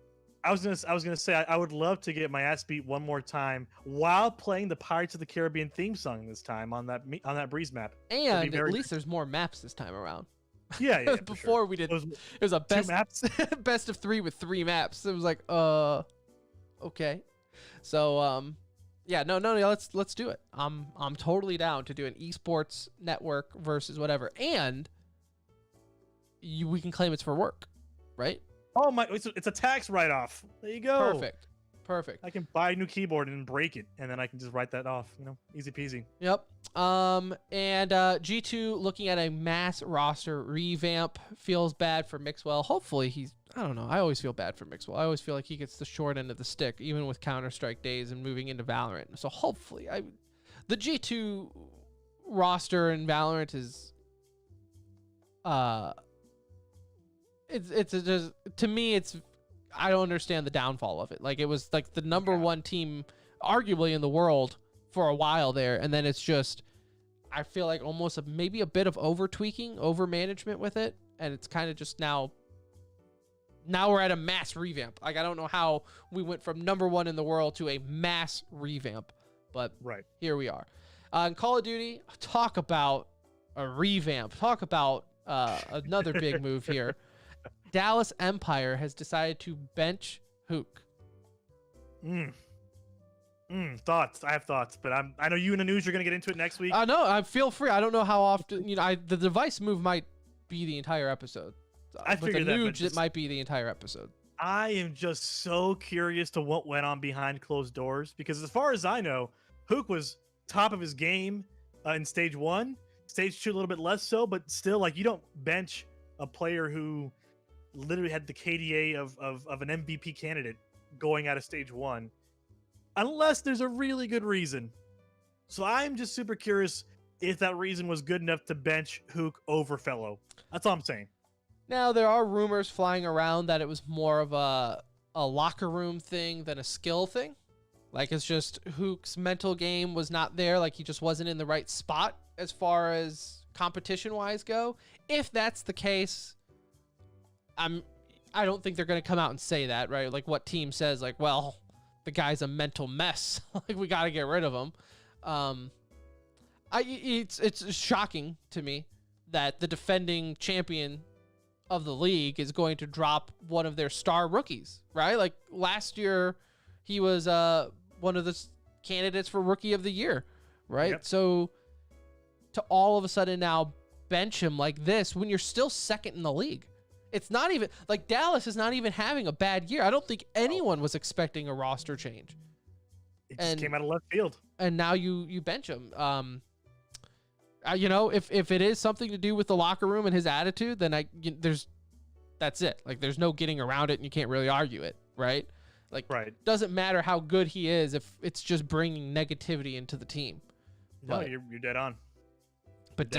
I was gonna say I would love to get my ass beat one more time while playing the Pirates of the Caribbean theme song this time on that Breeze map. And at least there's more maps this time around. Yeah. Before we did, it was a best maps. best of 3 with 3 maps. It was like, okay. So Yeah, no, let's do it. I'm totally down to do an esports network versus whatever, and we can claim it's for work, right? Oh my! It's a tax write-off. There you go. Perfect. I can buy a new keyboard and break it, and then I can just write that off. Easy peasy. Yep. And G2 looking at a mass roster revamp. Feels bad for Mixwell. Hopefully I don't know. I always feel bad for Mixwell. I always feel like he gets the short end of the stick, even with Counter-Strike days and moving into Valorant. So hopefully, the G2 roster in Valorant is, to me, I don't understand the downfall of it. Like, it was like the number one team, arguably in the world for a while there, and then it's just, I feel like almost maybe a bit of over tweaking, over management with it, and it's kind of just now we're at a mass revamp. Like, I don't know how we went from number one in the world to a mass revamp, but here we are. In Call of Duty, talk about a revamp. Talk about another big move here. Dallas Empire has decided to bench Hook. Thoughts. I have thoughts, but I know you in the news. You're gonna get into it next week. No, I feel free. I don't know how often. The device move might be the entire episode. I figured that, but it might be the entire episode. I am just so curious to what went on behind closed doors, because as far as I know, Hook was top of his game in stage 1. Stage 2 a little bit less so, but still, like, you don't bench a player who literally had the KDA of an MVP candidate going out of stage 1 unless there's a really good reason. So I'm just super curious if that reason was good enough to bench Hook over Fellow. That's all I'm saying. Now, there are rumors flying around that it was more of a locker room thing than a skill thing. Like, it's just Hook's mental game was not there. Like, he just wasn't in the right spot as far as competition-wise go. If that's the case, I don't think they're going to come out and say that, right? Like, what team says, like, well, the guy's a mental mess. Like, we got to get rid of him. It's shocking to me that the defending champion of the league is going to drop one of their star rookies, right? Like, last year, he was one of the candidates for Rookie of the Year, right? Yep. So to all of a sudden now bench him like this when you're still second in the league. It's not even, like, Dallas is not even having a bad year. I don't think anyone was expecting a roster change. It just came out of left field. And now you bench him. If it is something to do with the locker room and his attitude, then that's it. Like, there's no getting around it, and you can't really argue it, right? Like, doesn't matter how good he is if it's just bringing negativity into the team. No, you're dead on. But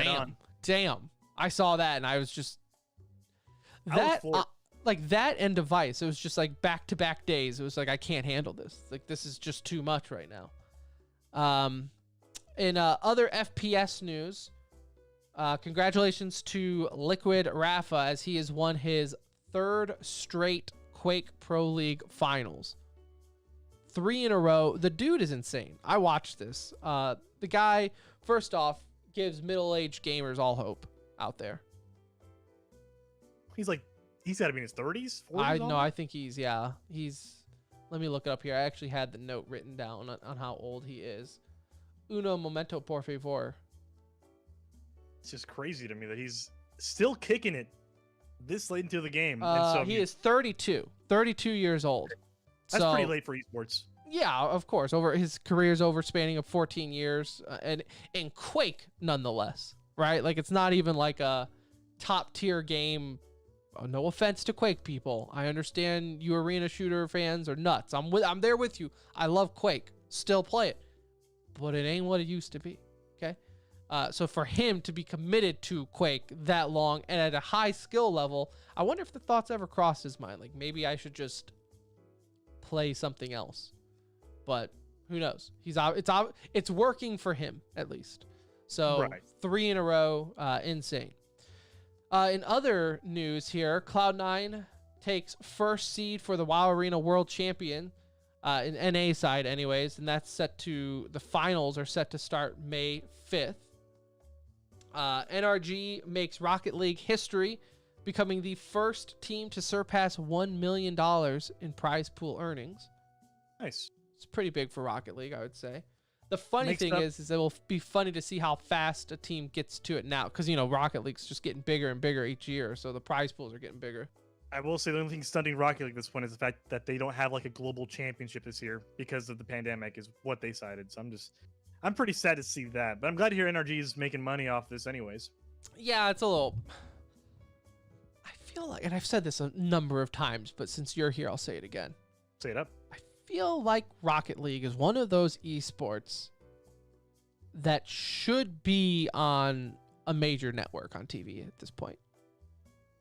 damn, I saw that and I was just that and Device. It was just like back-to-back days. It was like, I can't handle this. Like, this is just too much right now. In other FPS news, congratulations to Liquid Rafa as he has won his 3rd straight Quake Pro League finals. 3 in a row. The dude is insane. I watched this. The guy, first off, gives middle-aged gamers all hope out there. He's got to be in his 30s, 40s? I think he's, let me look it up here. I actually had the note written down on how old he is. Uno momento, por favor. It's just crazy to me that he's still kicking it this late into the game. He is 32 years old. That's pretty late for esports. Yeah, of course. His career's over spanning of 14 years, and in Quake, nonetheless, right? Like, it's not even like a top tier game. Oh, no offense to Quake people. I understand you arena shooter fans are nuts. I'm there with you. I love Quake. Still play it, but it ain't what it used to be. Okay. So for him to be committed to Quake that long and at a high skill level, I wonder if the thoughts ever crossed his mind. Like, maybe I should just play something else. But who knows? It's working for him at least. So 3 in a row, insane. In other news here, Cloud9 takes first seed for the WoW Arena World Champion in NA side, anyways, and that's the finals are set to start May 5th. NRG makes Rocket League history, becoming the first team to surpass $1 million in prize pool earnings. Nice. It's pretty big for Rocket League, I would say. The funny Mixed thing up. is it will be funny to see how fast a team gets to it now, because Rocket League's just getting bigger and bigger each year, so the prize pools are getting bigger. I will say the only thing stunting Rocket League at this point is the fact that they don't have like a global championship this year because of the pandemic is what they cited. So I'm pretty sad to see that, but I'm glad to hear NRG is making money off this anyways. Yeah, it's a little. I feel like, and I've said this a number of times, but since you're here, I'll say it again. Say it up. I feel like Rocket League is one of those esports that should be on a major network on TV at this point.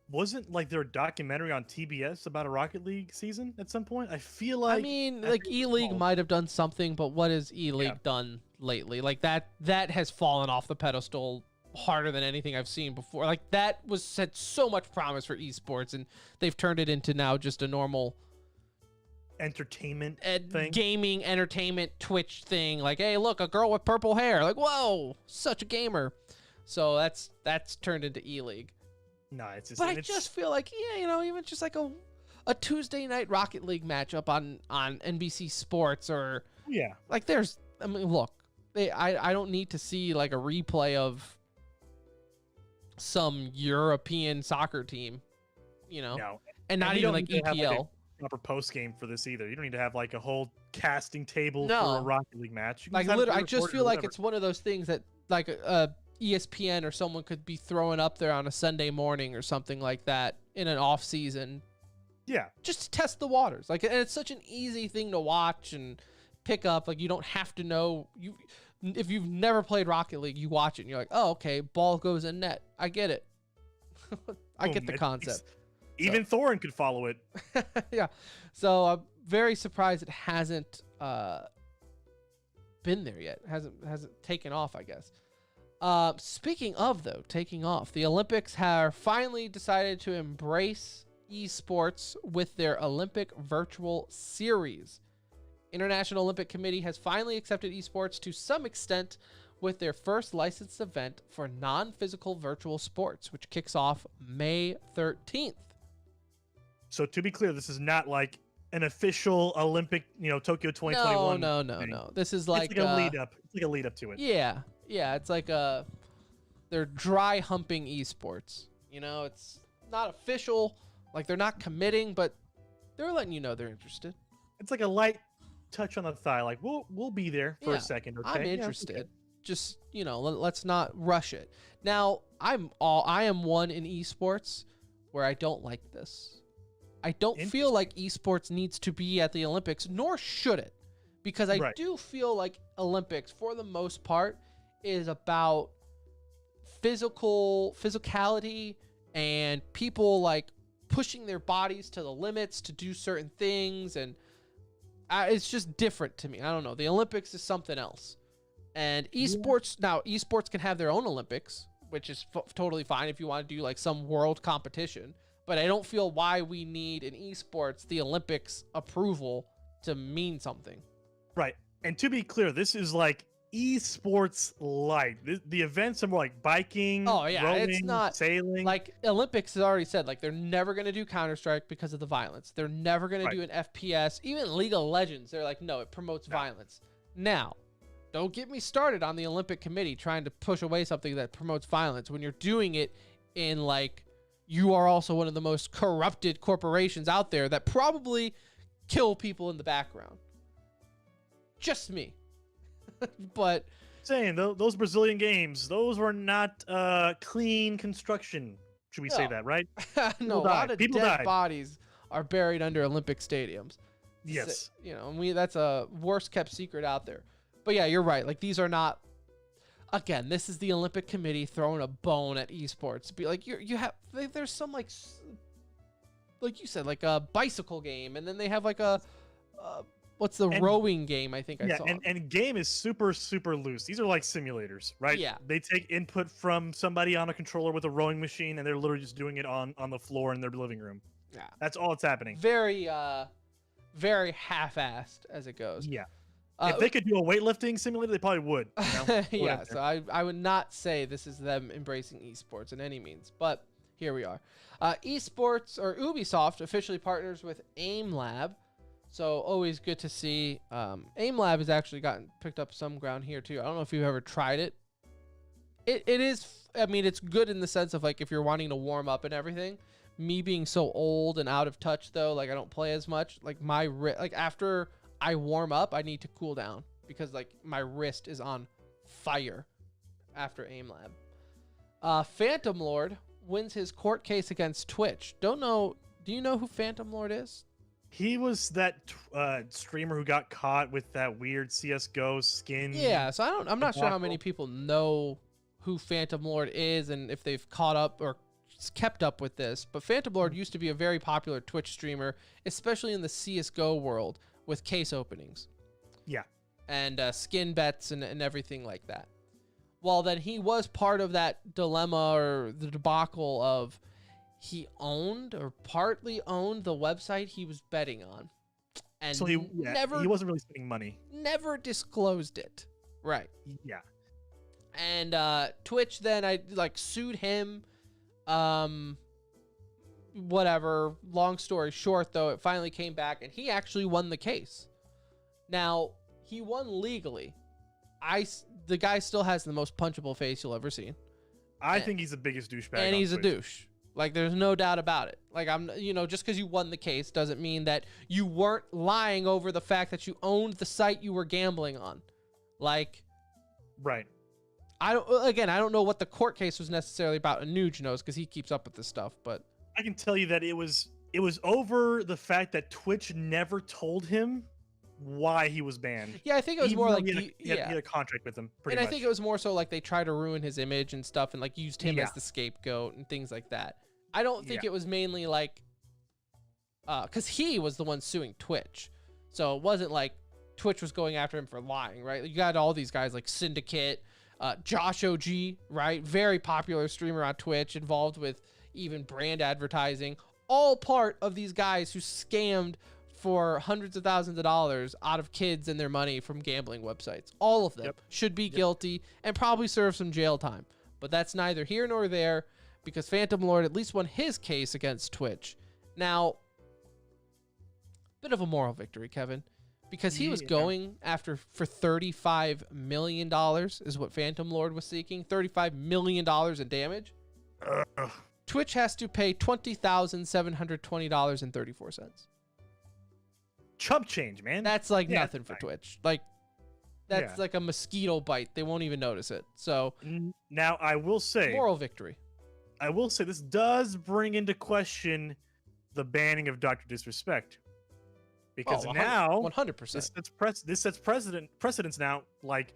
Wasn't like there a documentary on TBS about a Rocket League season at some point? I feel like. I mean, like E-League might have done something, but what has E-League done lately? Like that has fallen off the pedestal harder than anything I've seen before. Like that had so much promise for esports, and they've turned it into now just a normal entertainment thing, gaming entertainment Twitch thing. Like, hey, look, a girl with purple hair. Like, whoa, such a gamer. So that's turned into E-League. No, it's just. But I just feel like, even just like a Tuesday night Rocket League matchup on NBC Sports or like look, I don't need to see like a replay of some European soccer team, No. and not even like EPL. Proper post game for this either. You don't need to have like a whole casting table No. for a Rocket League match. You can Like just have it literally, I just pre-recorded feel or like whatever. it's one of those things that like ESPN or someone could be throwing up there on a Sunday morning or something like that in an off season. Yeah. Just to test the waters. Like, and it's such an easy thing to watch and pick up. Like, you don't have to know. If you've never played Rocket League, you watch it and you're like, oh, okay, ball goes in net. I get it. I get the concept. Even Thorin could follow it. Yeah. So I'm very surprised it hasn't been there yet. Hasn't taken off, I guess. Speaking of, though, taking off, the Olympics have finally decided to embrace esports with their Olympic Virtual Series. International Olympic Committee has finally accepted esports to some extent with their first licensed event for non-physical virtual sports, which kicks off May 13th. So to be clear, this is not like an official Olympic, Tokyo 2021. No. This is like, it's like a lead up. It's like a lead up to it. Yeah. It's like they're dry humping esports. It's not official. Like they're not committing, but they're letting you know they're interested. It's like a light touch on the thigh. Like we'll be there for a second. Okay? I'm interested. Okay. Just let's not rush it. Now I am one in esports where I don't like this. I don't feel like esports needs to be at the Olympics, nor should it, because I do feel like Olympics, for the most part, is about physicality and people like pushing their bodies to the limits to do certain things, and it's just different to me. I don't know. The Olympics is something else, and esports can have their own Olympics, which is totally fine if you want to do like some world competition. But I don't feel why we need in esports the Olympics approval to mean something. Right. And to be clear, this is like esports light. The events are more like biking, rowing, it's not sailing. Like Olympics has already said, like they're never going to do Counter-Strike because of the violence. They're never going to do an FPS. Even League of Legends, they're like, no, it promotes violence. Now, don't get me started on the Olympic Committee trying to push away something that promotes violence when you're doing it in like, you are also one of the most corrupted corporations out there that probably kill people in the background. Just me. But saying those Brazilian games, those were not clean construction. Should we say that, right? No, a lot of dead bodies are buried under Olympic stadiums. Yes. And that's a worst kept secret out there. But yeah, you're right. Like these are not. Again, this is the Olympic Committee throwing a bone at esports. Be like, there's some like you said, like a bicycle game, and then they have like a what's the rowing game? I think I saw. And game is super super loose. These are like simulators, right? Yeah. They take input from somebody on a controller with a rowing machine, and they're literally just doing it on the floor in their living room. Yeah, that's all that's happening. Very very half-assed as it goes. Yeah. If they could do a weightlifting simulator, they probably would. Yeah, so I would not say this is them embracing esports in any means, but here we are. Esports, or Ubisoft, officially partners with AIM Lab So always good to see. AimLab has actually picked up some ground here too. I don't know if you've ever tried it. It is, I mean, it's good in the sense of like if you're wanting to warm up and everything. Me being so old and out of touch though, like I don't play as much. Like like after I warm up, I need to cool down because like my wrist is on fire after AimLab. Phantom Lord wins his court case against Twitch. Don't know. Do you know who Phantom Lord is? He was that streamer who got caught with that weird CS:GO skin. Yeah, so I'm not sure how many people know who Phantom Lord is and if they've caught up or kept up with this. But Phantom Lord used to be a very popular Twitch streamer, especially in the CS:GO world with case openings. Yeah. And skin bets and everything like that. Well, then he was part of that dilemma or the debacle of he owned or partly owned the website he was betting on. And so he wasn't really spending money. Never disclosed it. Right. Yeah. And Twitch then sued him. Whatever. Long story short, though, it finally came back and he actually won the case. Now, he won legally. The guy still has the most punchable face you'll ever see. I think he's the biggest douchebag. And he's a douche. Like, there's no doubt about it. Like, just because you won the case doesn't mean that you weren't lying over the fact that you owned the site you were gambling on. Like, right. I don't know what the court case was necessarily about. Anuj knows because he keeps up with this stuff, but I can tell you that it was over the fact that Twitch never told him why he was banned. Yeah, I think it was more like he had a contract with them. I think it was more so like they tried to ruin his image and stuff, and like used him as the scapegoat and things like that. I don't think it was mainly like, because he was the one suing Twitch, so it wasn't like Twitch was going after him for lying, right? You got all these guys like Syndicate, Josh OG, right? Very popular streamer on Twitch, involved with even brand advertising, all part of these guys who scammed for hundreds of thousands of dollars out of kids and their money from gambling websites. All of them should be guilty and probably serve some jail time. But that's neither here nor there because Phantom Lord at least won his case against Twitch. Now, bit of a moral victory, Kevin, because he was going after for $35 million is what Phantom Lord was seeking. $35 million in damage. Twitch has to pay $20,720.34. Chump change, man. That's like nothing for Twitch. Like, that's like a mosquito bite. They won't even notice it. So now I will say moral victory. I will say this does bring into question the banning of Dr. Disrespect. Because now 100%. This sets precedence now. Like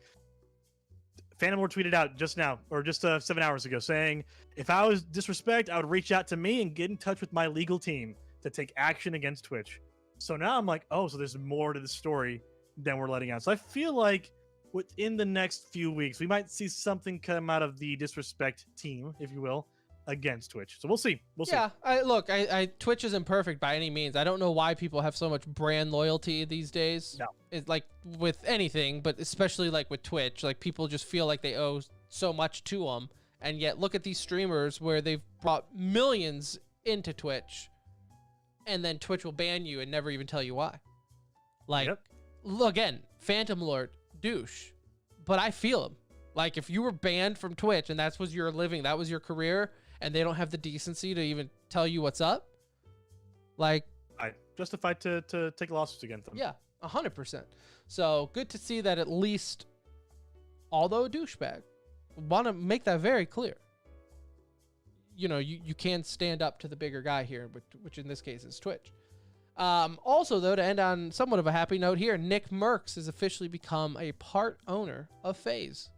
Phantom Lord tweeted out just now, or just 7 hours ago, saying, if I was disrespect, I would reach out to me and get in touch with my legal team to take action against Twitch. So now I'm like, oh, so there's more to the story than we're letting out. So I feel like within the next few weeks, we might see something come out of the disrespect team, if you will, against Twitch. So we'll see. Yeah, Twitch isn't perfect by any means. I don't know why people have so much brand loyalty these days. No. It's like with anything, but especially like with Twitch, like people just feel like they owe so much to them. And yet look at these streamers where they've brought millions into Twitch and then Twitch will ban you and never even tell you why. Like, look, again, Phantom Lord, douche. But I feel him. Like, if you were banned from Twitch and that was your living, that was your career, and they don't have the decency to even tell you what's up, like... I justified to take lawsuits against them. Yeah, 100%. So, good to see that at least, although a douchebag, want to make that very clear. You know, you can stand up to the bigger guy here, which in this case is Twitch. Also, though, to end on somewhat of a happy note here, Nick Merks has officially become a part owner of FaZe.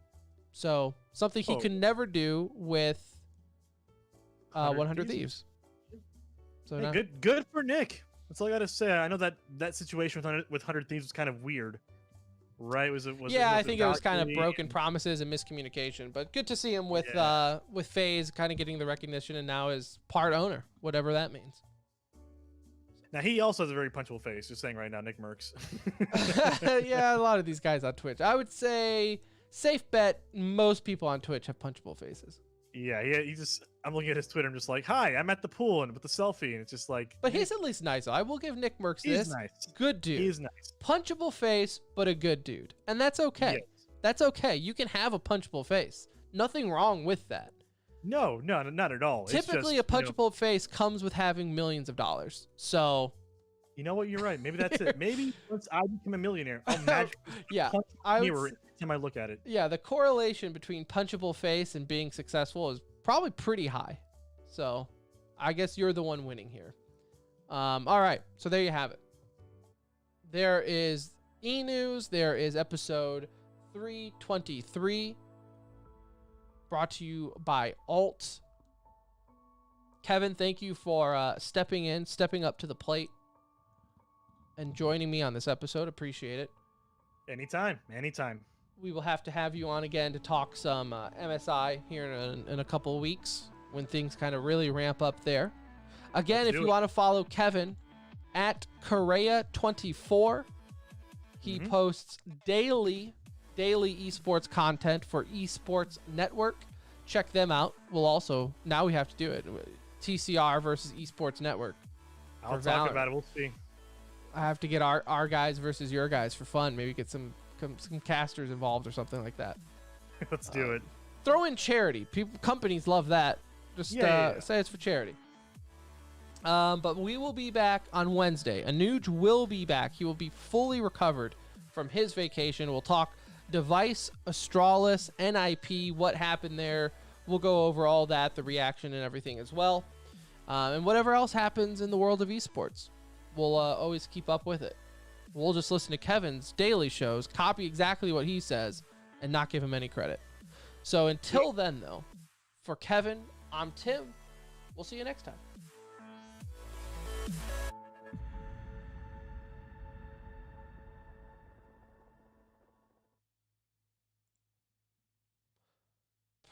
So, something he could never do with 100 Thieves. So hey, good for Nick. That's all I got to say. I know that situation with 100 Thieves was kind of weird. Right? I think it was kind of broken promises and miscommunication, but good to see him with FaZe kind of getting the recognition and now is part owner, whatever that means. Now he also has a very punchable face. Just saying right now, Nick Merks. Yeah, a lot of these guys on Twitch. I would say safe bet most people on Twitch have punchable faces. Yeah, he just I'm looking at his Twitter. I'm just like, hi, I'm at the pool and with the selfie, and it's just like. But he's at least nice. I will give Nick Merks He's this. nice. Good dude. He's nice. Punchable face, but a good dude, and that's okay. Yes. That's okay. You can have a punchable face. Nothing wrong with that. No, not at all. Typically, it's just, a punchable face comes with having millions of dollars. So. You know what? You're right. Maybe that's it. Maybe once I become a millionaire, I'll magically Yeah, punch I a would mirror every time I look at it. Yeah, the correlation between punchable face and being successful is probably pretty high. So I guess you're the one winning here. All right, so there you have it. There is e-news. There is episode 323 brought to you by Alt. Kevin, thank you for stepping up to the plate and joining me on this episode. Appreciate it. Anytime. We will have to have you on again to talk some MSI here in a couple of weeks when things kind of really ramp up there. Again, if you want to follow Kevin at Corea24, he posts daily esports content for Esports Network. Check them out. We'll also, now we have to do it. TCR versus Esports Network. I'll talk about it. We'll see. I have to get our guys versus your guys for fun. Maybe get some casters involved or something like that. Let's do it. Throw in charity. Companies love that. Just say it's for charity. But we will be back on Wednesday. Anuj will be back. He will be fully recovered from his vacation. We'll talk device, Astralis, NIP, what happened there. We'll go over all that, the reaction and everything as well. And whatever else happens in the world of esports. We'll always keep up with it. We'll just listen to Kevin's daily shows, copy exactly what he says, and not give him any credit. So until then, though, for Kevin, I'm Tim. We'll see you next time.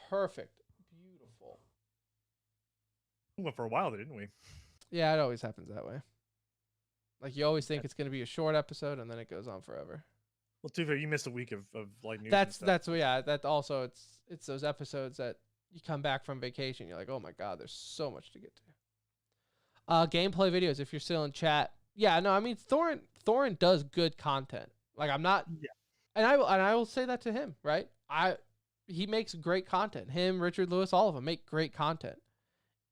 Perfect. Beautiful. We went for a while, didn't we? Yeah, it always happens that way. Like, you always think it's going to be a short episode, and then it goes on forever. Well, too fair, you missed a week of like news. That's that also it's those episodes that you come back from vacation, you're like, oh my god, there's so much to get to. Gameplay videos, if you're still in chat. Yeah, no, I mean Thorin does good content. Like, I'm not. Yeah. And I will say that to him, right? He makes great content. Him, Richard Lewis, all of them make great content.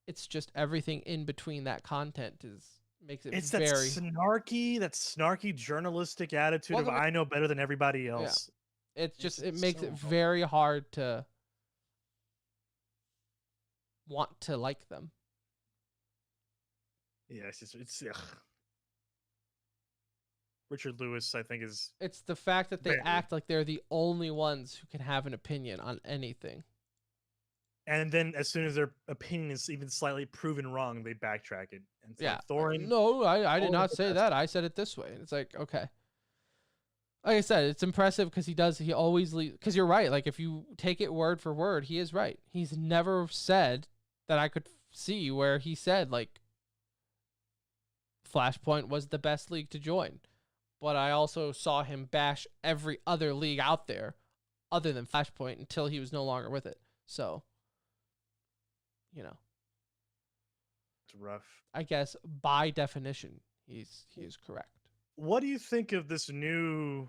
It's just everything in between that content makes it very that snarky journalistic attitude of I know better than everybody else. Yeah. It makes it very hard to want to like them. Yeah, it's Richard Lewis, I think, it's the fact that they act like they're the only ones who can have an opinion on anything. And then as soon as their opinion is even slightly proven wrong, they backtrack it. And it's like Thorin. No, I did not say that. I said it this way. It's like, okay. Like I said, it's impressive because he always leaves. Because you're right. Like, if you take it word for word, he is right. He's never said that I could see where he said, like, Flashpoint was the best league to join. But I also saw him bash every other league out there other than Flashpoint until he was no longer with it. So, you know, it's rough. I guess by definition, he is correct. What do you think of this new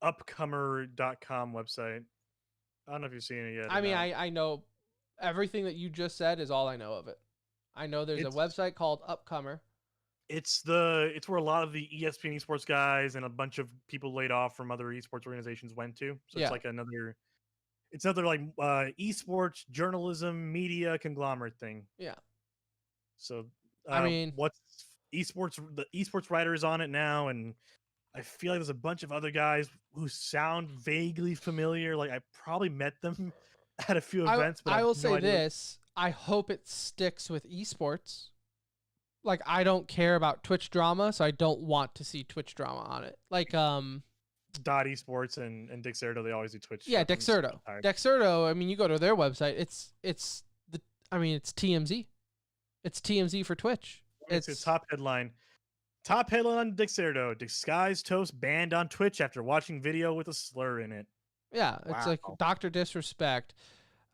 upcomer.com website? I don't know if you've seen it yet. I mean, I know everything that you just said is all I know of it. I know there's a website called Upcomer. It's where a lot of the ESPN esports guys and a bunch of people laid off from other esports organizations went to. So it's like another like esports journalism media conglomerate thing. Yeah. So I mean, what's esports? The esports writer is on it now, and I feel like there's a bunch of other guys who sound vaguely familiar. Like, I probably met them at a few events. But I will say this: I hope it sticks with esports. Like, I don't care about Twitch drama, so I don't want to see Twitch drama on it. Like, Dot Esports and Dexerto, they always do Twitch. Yeah, Dexerto. Dexerto, I mean, you go to their website, it's TMZ. It's TMZ for Twitch. It's a top headline. Top headline on Dexerto: Disguised Toast banned on Twitch after watching video with a slur in it. Yeah, it's like Dr. Disrespect.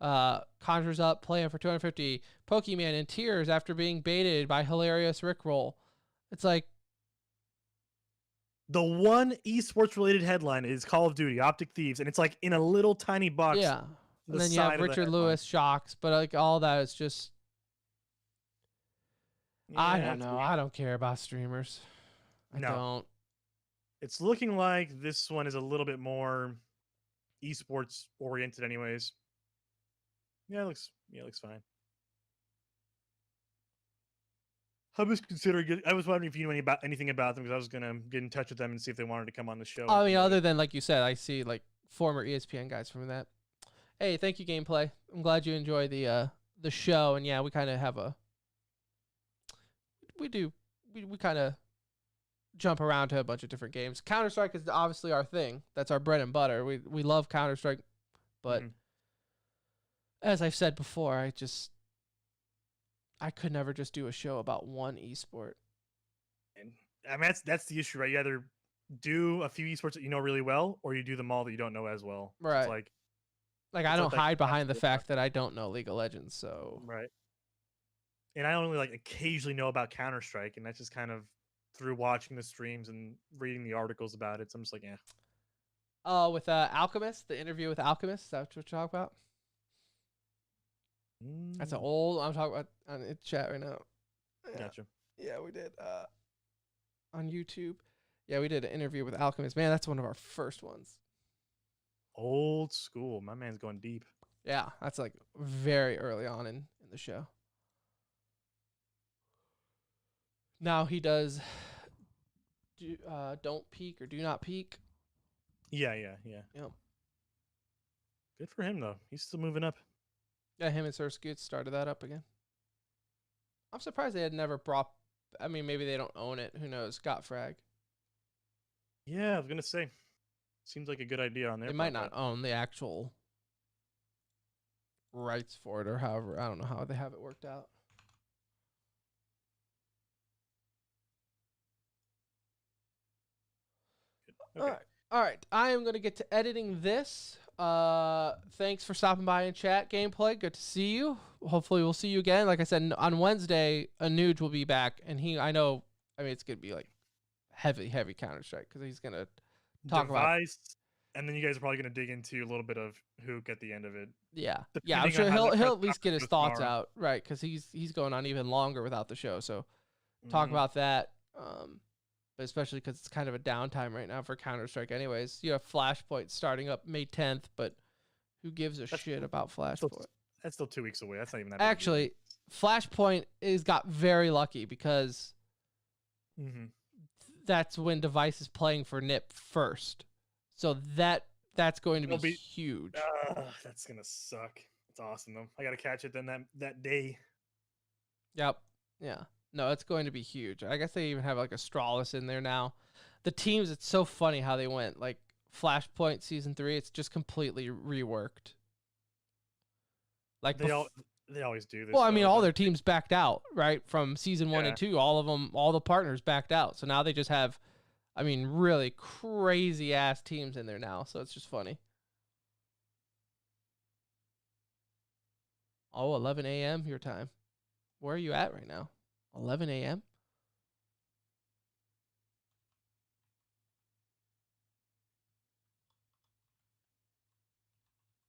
Conjures up, playing for 250. Pokemon in tears after being baited by hilarious Rickroll. It's like, The one esports related headline is Call of Duty Optic Thieves, and it's like in a little tiny box. yeah. The And then you side have of the Richard headline. Lewis shocks, but like all that is just, I Yeah, don't it's know. weird. I don't care about streamers. I No. don't. It's looking like this one is a little bit more esports oriented, anyways. Yeah, it looks fine. I was considering it. I was wondering if you knew anything about them because I was gonna get in touch with them and see if they wanted to come on the show. I mean, other than like you said, I see like former ESPN guys from that. Hey, thank you, Gameplay. I'm glad you enjoy the show, and yeah, we kind of have we kind of jump around to a bunch of different games. Counter-Strike is obviously our thing. That's our bread and butter. We love Counter-Strike, but as I've said before, I could never just do a show about one esport. And I mean, that's the issue, right? You either do a few esports that you know really well, or you do them all that you don't know as well. So Right. it's like I it's don't like that hide behind the classic fact that I don't know League of Legends, so right. And I only like occasionally know about Counter Strike, and that's just kind of through watching the streams and reading the articles about it. So I'm just like, yeah. with Alchemist, the interview with Alchemist, is that what you're talking about? That's an old. I'm talking about on the chat right now. Yeah. Gotcha. Yeah, we did on YouTube. Yeah, we did an interview with Alchemist. Man, that's one of our first ones. Old school. My man's going deep. Yeah, that's like very early on in the show. Now he does don't peak or do not peak. Yeah. Yep. Good for him though. He's still moving up. Yeah, him and Sir Scoot started that up again. I'm surprised they had never brought. I mean, maybe they don't own it. Who knows? Scott Frag. Yeah, I was gonna say. Seems like a good idea on their They might not own the actual rights for it, or however. I don't know how they have it worked out. Okay. All right. I am going to get to editing this. Thanks for stopping by and chat, Gameplay. Good to see you. Hopefully we'll see you again. Like I said, on Wednesday, Anuj will be back, and I mean, it's going to be like heavy Counter-Strike because he's going to talk Device, and then you guys are probably gonna dig into a little bit of Hook at the end of it. Yeah, I'm Depending sure on how the he'll press at least get his conference thoughts tomorrow. out, right? Because he's going on even longer without the show. So talk Mhm. about that. But especially because it's kind of a downtime right now for Counter-Strike. Anyways, you have Flashpoint starting up May 10th, but who gives a shit about Flashpoint? That's still 2 weeks away. That's not even that. big a deal. Actually, Flashpoint got very lucky because that's when Device is playing for NIP first. So that's going to be huge. That's gonna suck. It's awesome though. I gotta catch it then that day. Yep. Yeah. No, it's going to be huge. I guess they even have like Astralis in there now. The teams, it's so funny how they went. Like Flashpoint Season 3, it's just completely reworked. Like They always do this. well, I mean, though, all but- their teams backed out, right? From Season 1 and 2, all of them, all the partners backed out. So now they just have, I mean, really crazy ass teams in there now. So it's just funny. Oh, 11 a.m. your time. Where are you at right now? 11 a.m.?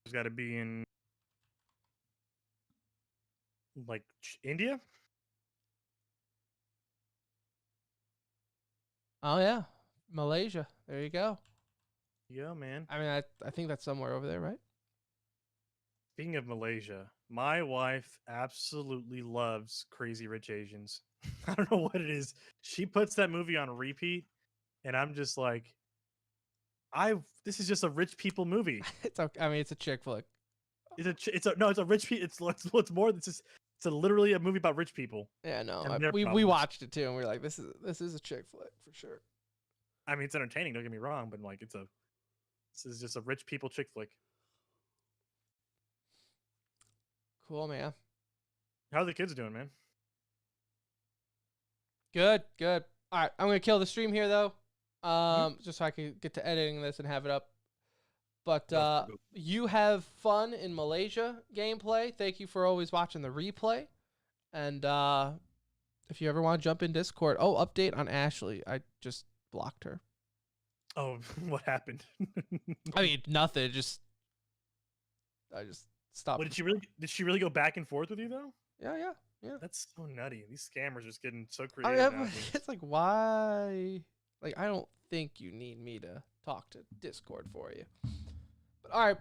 It's got to be in like India. Oh, yeah. Malaysia. There you go. Yeah, man. I mean, I think that's somewhere over there, right? Speaking of Malaysia, my wife absolutely loves Crazy Rich Asians. I don't know what it is. She puts that movie on repeat, and I'm just like, this is just a rich people movie. It's okay. I mean, it's a chick flick. It's a rich people. It's more. It's literally a movie about rich people. Yeah, no. And their We problems. watched it too, and we were like, this is a chick flick for sure. I mean, it's entertaining. Don't get me wrong, but like, this is just a rich people chick flick. Cool, man. How are the kids doing, man? Good. All right, I'm gonna kill the stream here though, just so I can get to editing this and have it up. But No, you have fun in Malaysia gameplay. Thank you for always watching the replay. And if you ever want to jump in Discord, update on Ashley. I just blocked her. Oh, what happened? I mean, nothing. I just stopped. What, did she really go back and forth with you though? Yeah. That's so nutty. These scammers are just getting so I creative. mean, it's like, why? Like, I don't think you need me to talk to Discord for you. But all right,